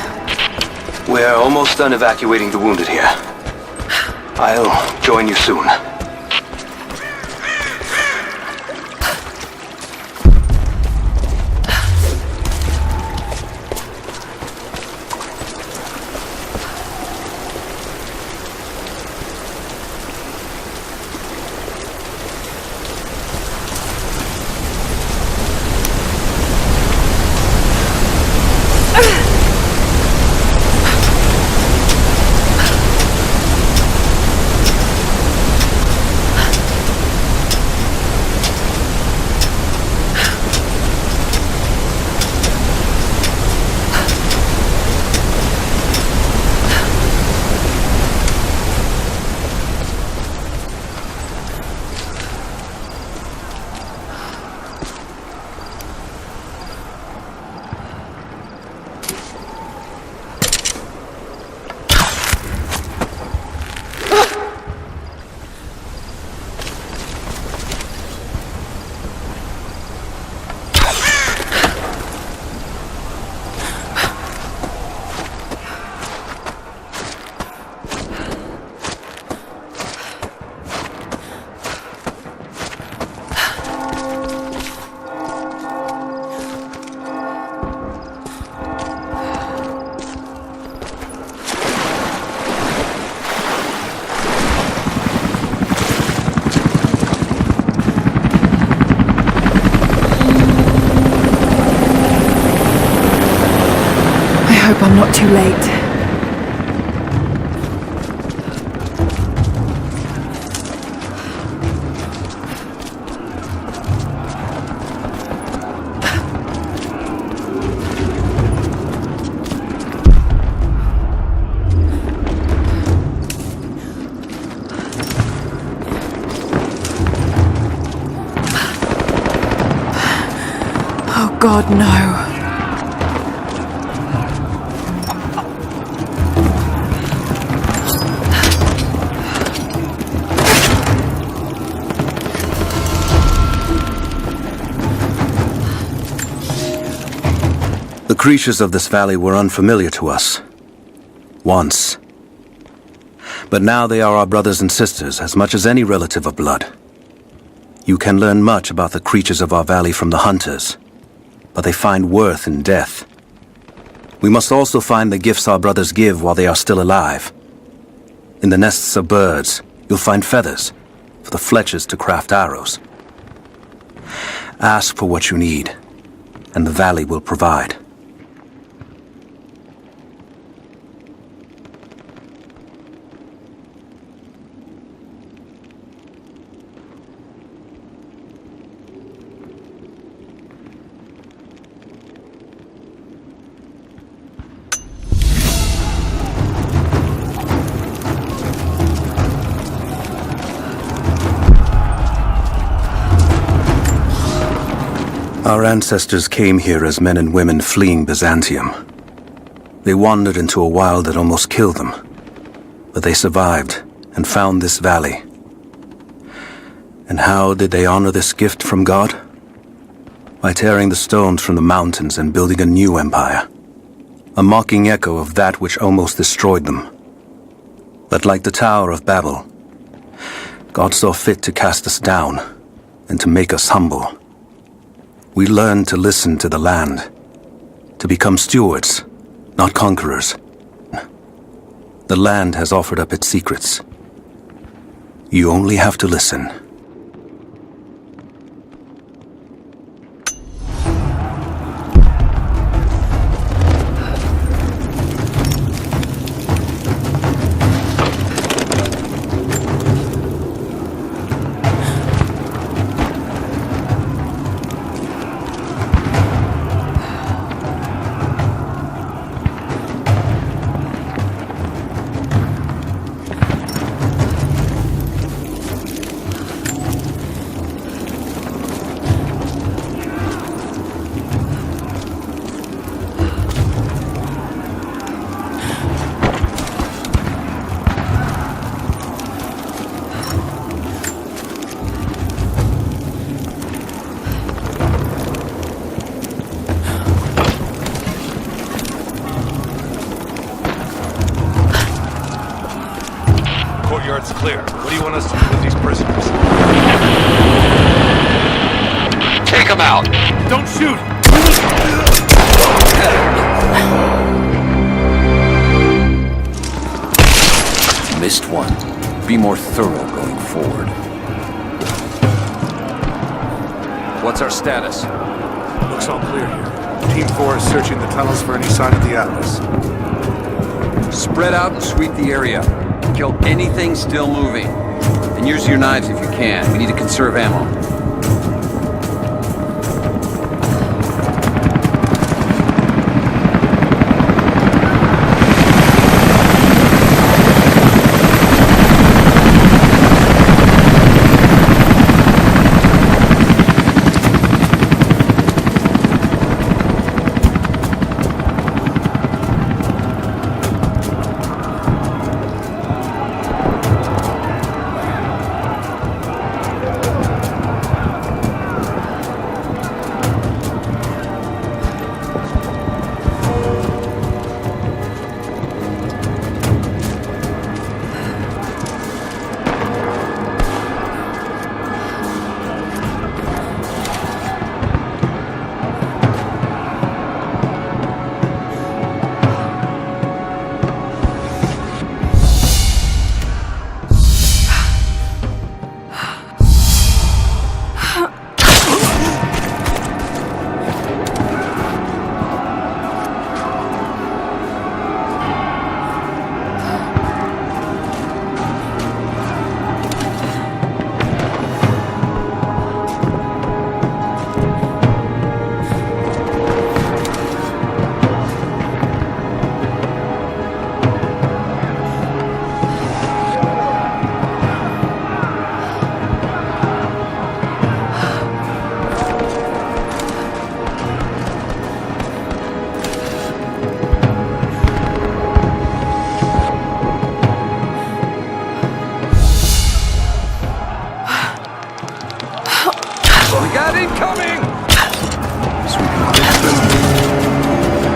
We're almost done evacuating the wounded here. I'll join you soon. I hope I'm not too late. Oh God, no. The creatures of this valley were unfamiliar to us. Once. But now they are our brothers and sisters as much as any relative of blood. You can learn much about the creatures of our valley from the hunters, but they find worth in death. We must also find the gifts our brothers give while they are still alive. In the nests of birds, you'll find feathers for the fletchers to craft arrows. Ask for what you need, and the valley will provide. Our ancestors came here as men and women fleeing Byzantium. They wandered into a wild that almost killed them, but they survived and found this valley. And how did they honor this gift from God? By tearing the stones from the mountains and building a new empire. A mocking echo of that which almost destroyed them. But like the Tower of Babel, God saw fit to cast us down and to make us humble. We learned to listen to the land, to become stewards, not conquerors. The land has offered up its secrets. You only have to listen. Courtyard's clear. What do you want us to do with these prisoners? Take them out! Don't shoot! Missed one. Be more thorough going forward. What's our status? Looks all clear here. Team 4 is searching the tunnels for any sign of the Atlas. Spread out and sweep the area. Kill anything still moving. And use your knives if you can. We need to conserve ammo.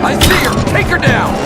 I see her! Take her down!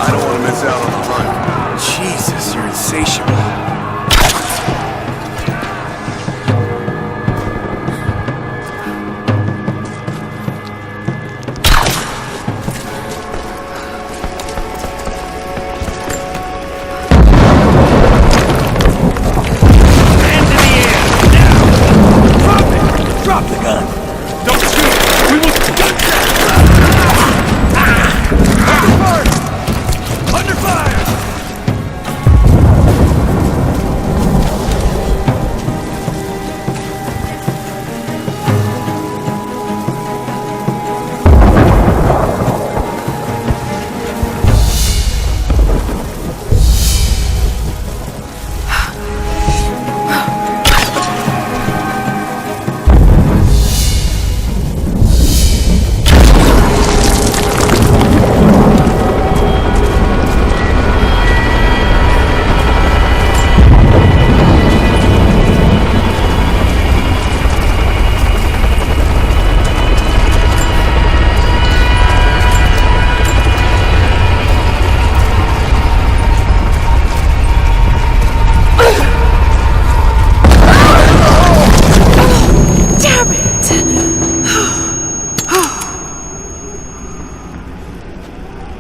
I don't want to miss out on the hunt. Jesus, you're insatiable.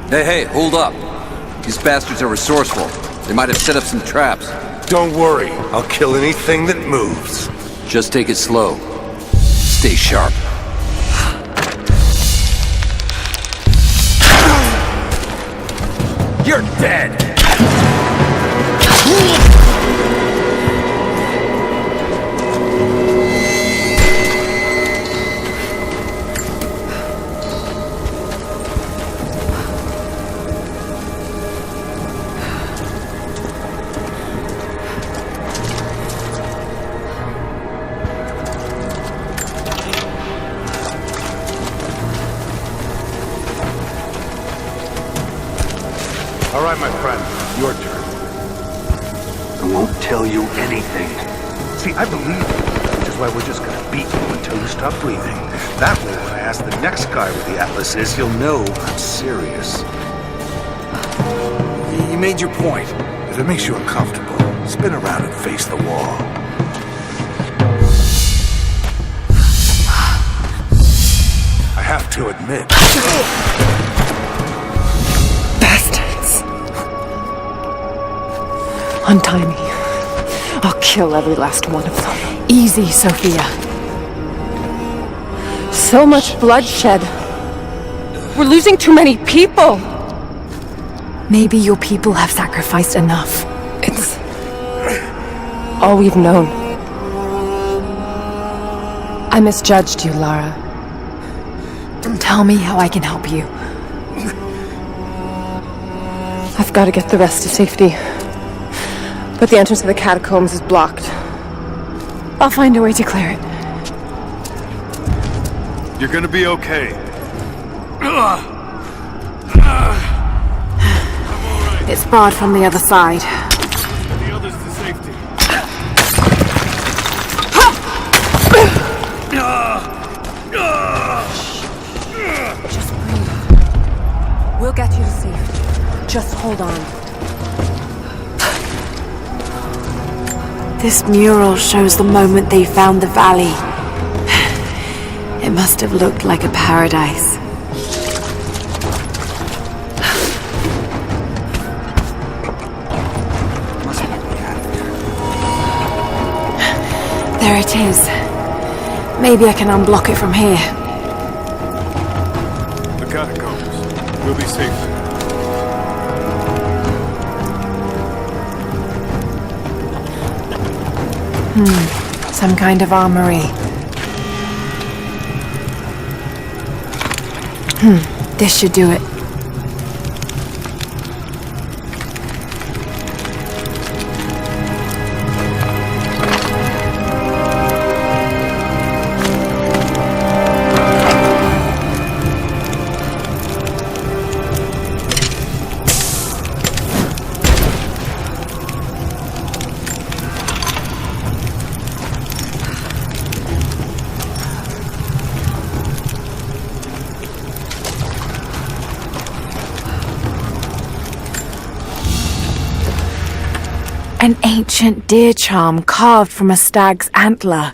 Hey, hold up. These bastards are resourceful. They might have set up some traps. Don't worry, I'll kill anything that moves. Just take it slow. Stay sharp. You're dead! All right, my friend, your turn. I won't tell you anything. See, I believe you, which is why we're just gonna beat you until you stop breathing. That way, when I ask the next guy where the Atlas is, he'll know I'm serious. You made your point. If it makes you uncomfortable, spin around and face the wall. I have to admit... Bastards. Untie me. I'll kill every last one of them. Easy, Sophia. So much bloodshed. We're losing too many people. Maybe your people have sacrificed enough. It's all we've known. I misjudged you, Lara. Tell me how I can help you. I've got to get the rest to safety. But the entrance to the catacombs is blocked. I'll find a way to clear it. You're gonna be okay. It's barred from the other side. Get the others to safety. Just breathe. We'll get you to safety. Just hold on. This mural shows the moment they found the valley. It must have looked like a paradise. There it is. Maybe I can unblock it from here. The catacombs. We'll be safe. Some kind of armory. This should do it. An ancient deer charm carved from a stag's antler.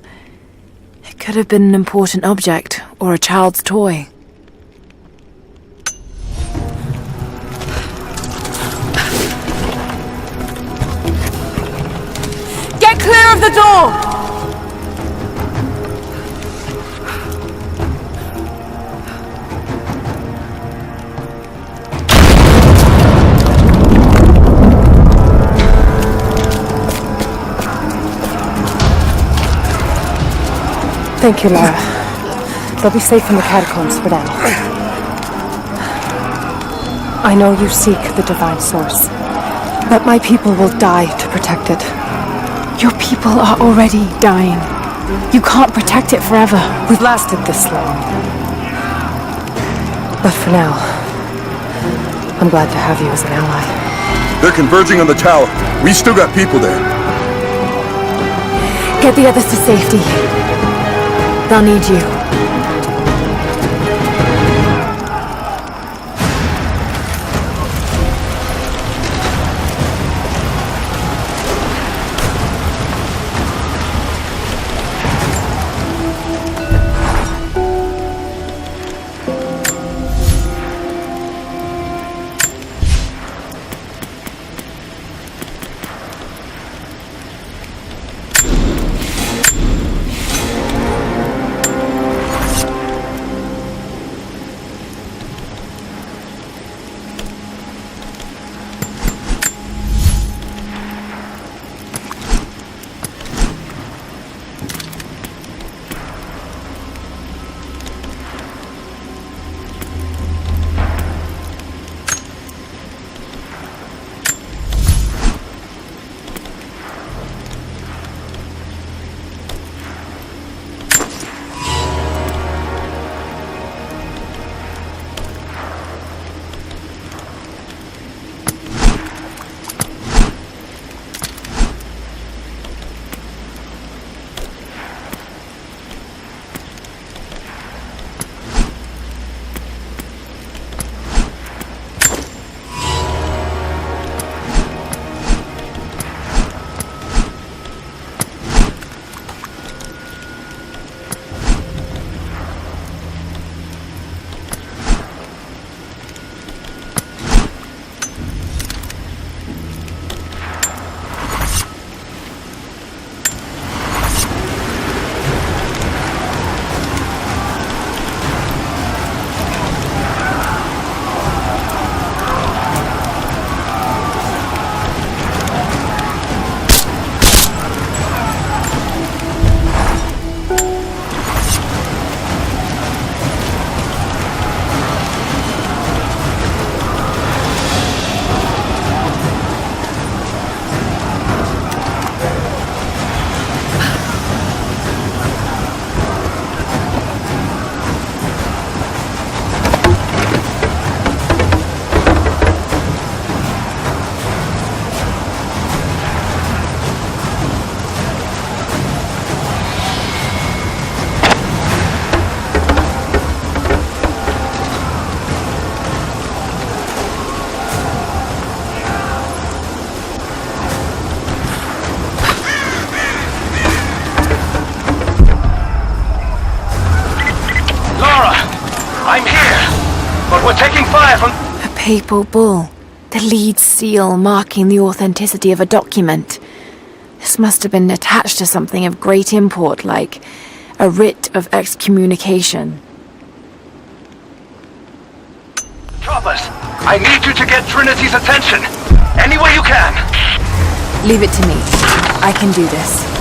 It could have been an important object or a child's toy. Get clear of the door! Thank you, Lara. They'll be safe in the catacombs for now. I know you seek the divine source, but my people will die to protect it. Your people are already dying. You can't protect it forever. We've lasted this long. But for now, I'm glad to have you as an ally. They're converging on the tower. We still got people there. Get the others to safety. They'll need you. taking fire from... A papal bull. The lead seal marking the authenticity of a document. This must have been attached to something of great import, like a writ of excommunication. Choppers, I need you to get Trinity's attention. Any way you can. Leave it to me. I can do this.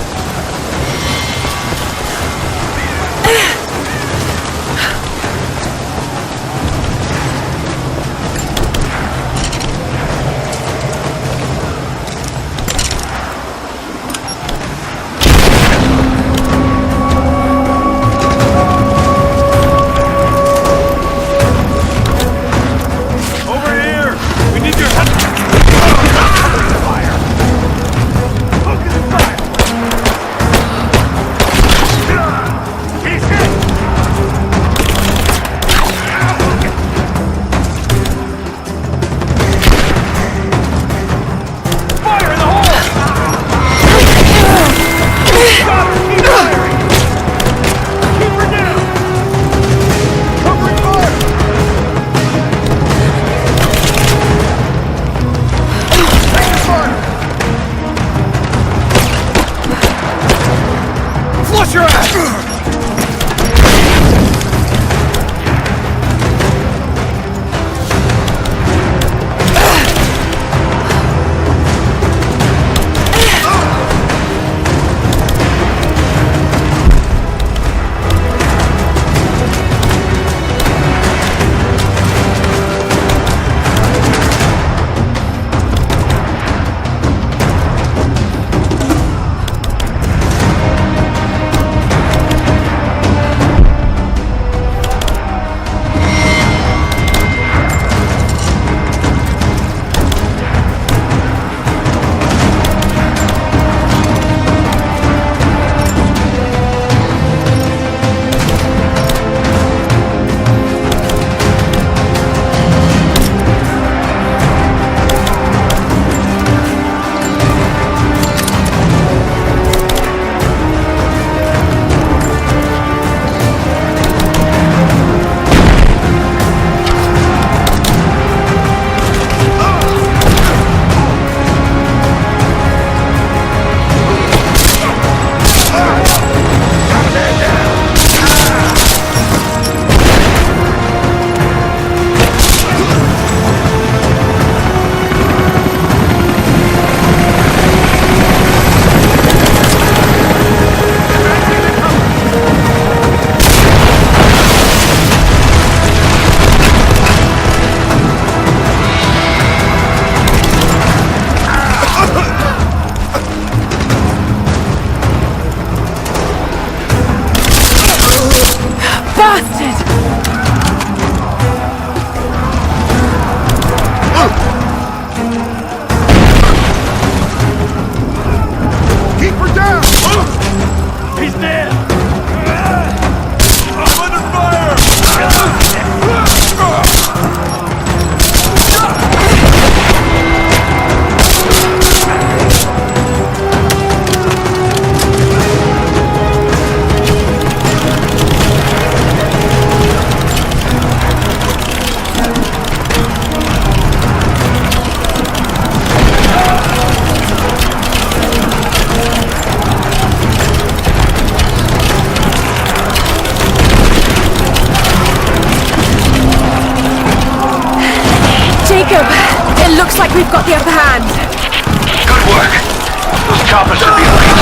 Looks like we've got the upper hand. Good work. Those choppers should be looking.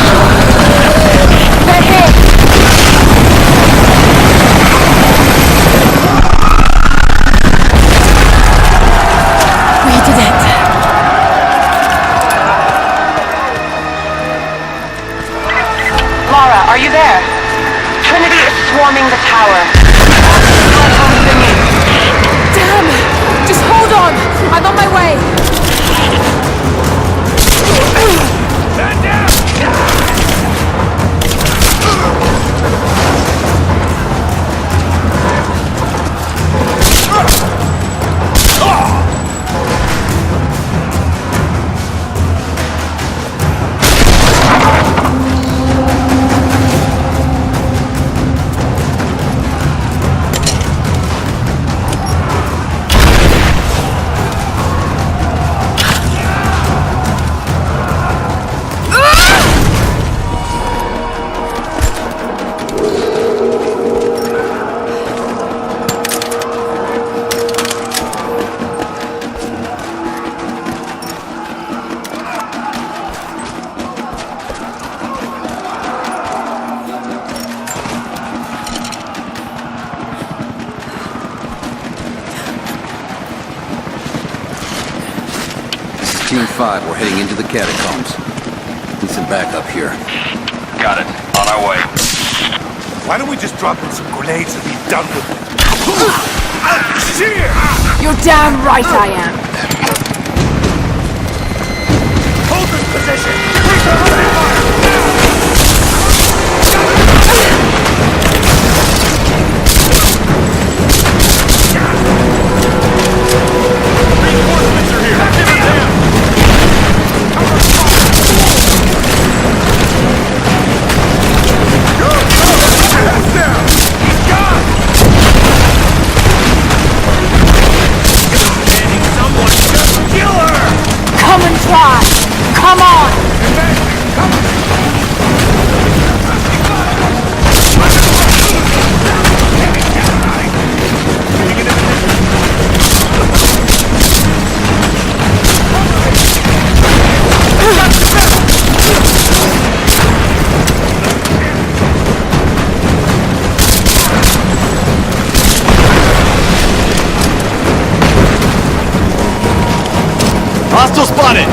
They're hit. We did it. Lara, are you there? Trinity is swarming the tower. Damn! Just hold on! I'm on my way! Stand down! Team 5, we're heading into the catacombs. Need some backup here. Got it. On our way. Why don't we just drop in some grenades and be done with it? You're damn right I am. Hold this position! Keep the fire! Reinforcements are here. Give it down. Down! He's gone! Someone just kill her! Come and try. Come on. Hostile spotted!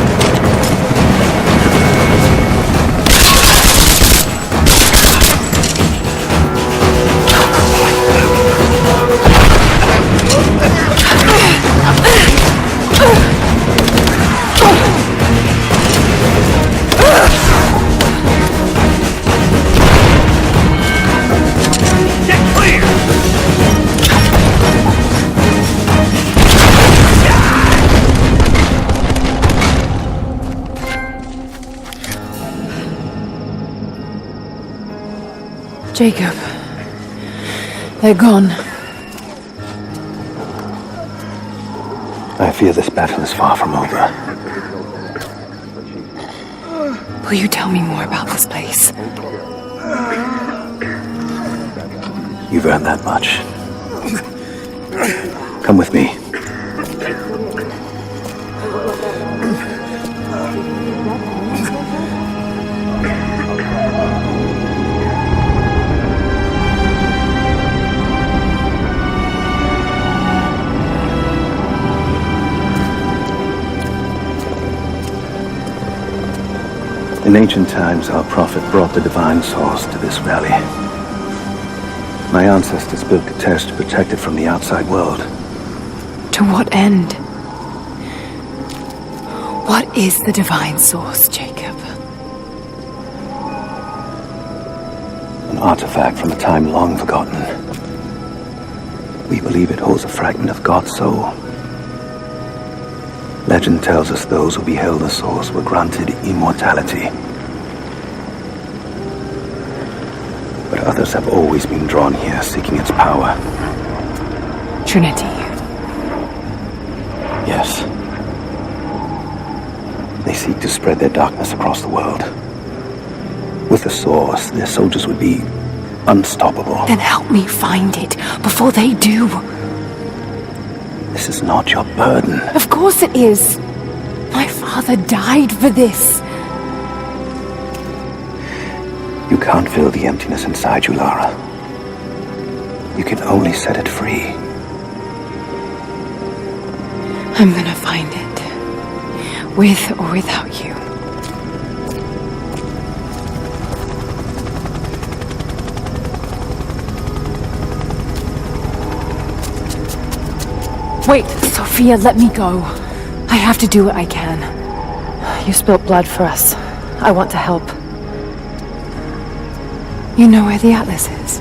Get clear! Jacob. They're gone. I fear this battle is far from over. Will you tell me more about this place? You've earned that much. Come with me. In ancient times, our prophet brought the divine source to this valley. My ancestors built a test to protect it from the outside world. To what end? What is the divine source, Jacob? An artifact from a time long forgotten. We believe it holds a fragment of God's soul. Legend tells us those who beheld the source were granted immortality. But others have always been drawn here, seeking its power. Trinity. Yes. They seek to spread their darkness across the world. With the source, their soldiers would be unstoppable. Then help me find it before they do. This is not your burden. Of course it is. My father died for this. You can't fill the emptiness inside you, Lara. You can only set it free. I'm gonna find it. With or without you. Wait, Sophia, let me go. I have to do what I can. You spilt blood for us. I want to help. You know where the Atlas is?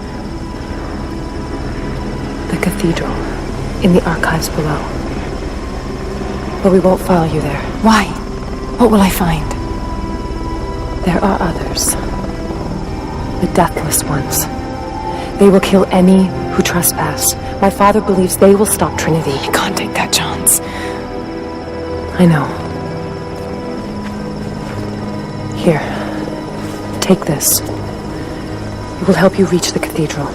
The cathedral. In the archives below. But we won't follow you there. Why? What will I find? There are others. The deathless ones. They will kill any who trespass. My father believes they will stop Trinity. I can't take that chance. I know. Here. Take this. It will help you reach the cathedral.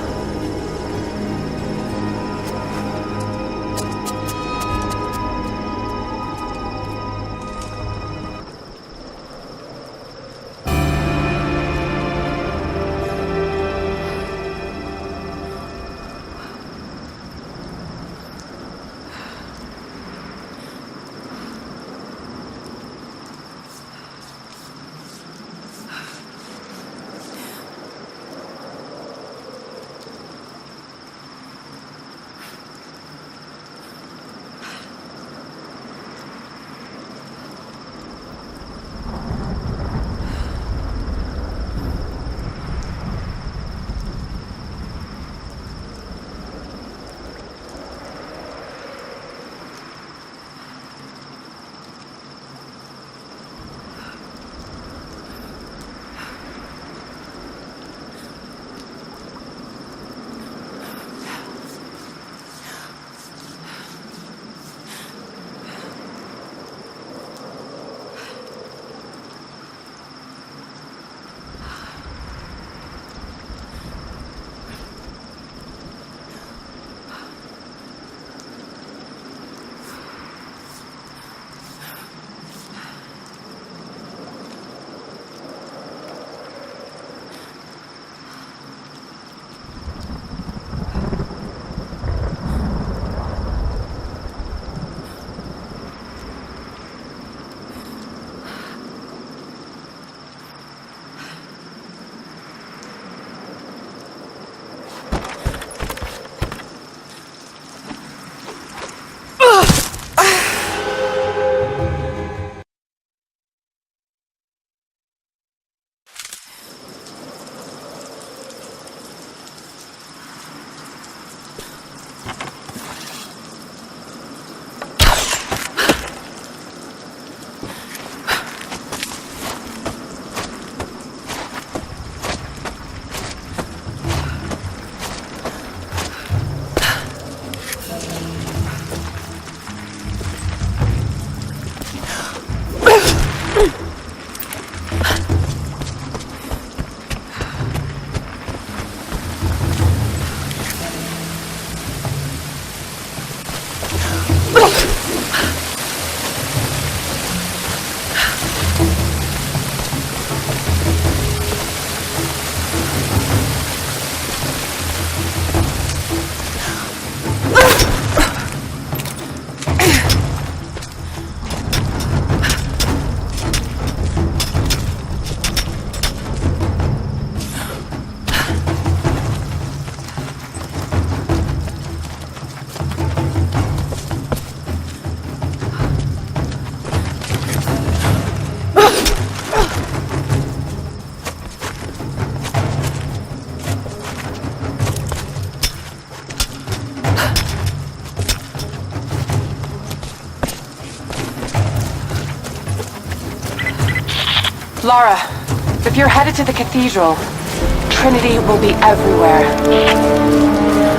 Lara, if you're headed to the cathedral, Trinity will be everywhere.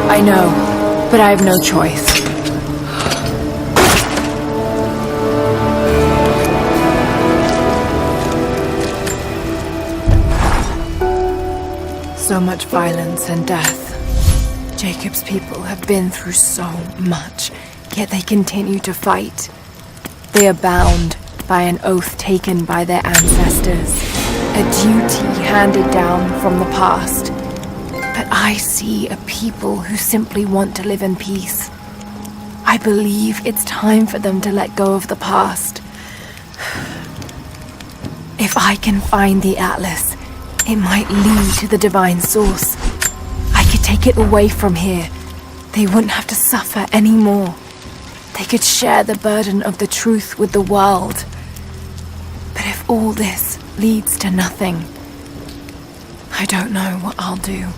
I know, but I have no choice. So much violence and death. Jacob's people have been through so much, yet they continue to fight. They are bound by an oath taken by their ancestors, a duty handed down from the past. But I see a people who simply want to live in peace. I believe it's time for them to let go of the past. If I can find the Atlas, it might lead to the divine source. I could take it away from here. They wouldn't have to suffer anymore. They could share the burden of the truth with the world. But if all this leads to nothing, I don't know what I'll do.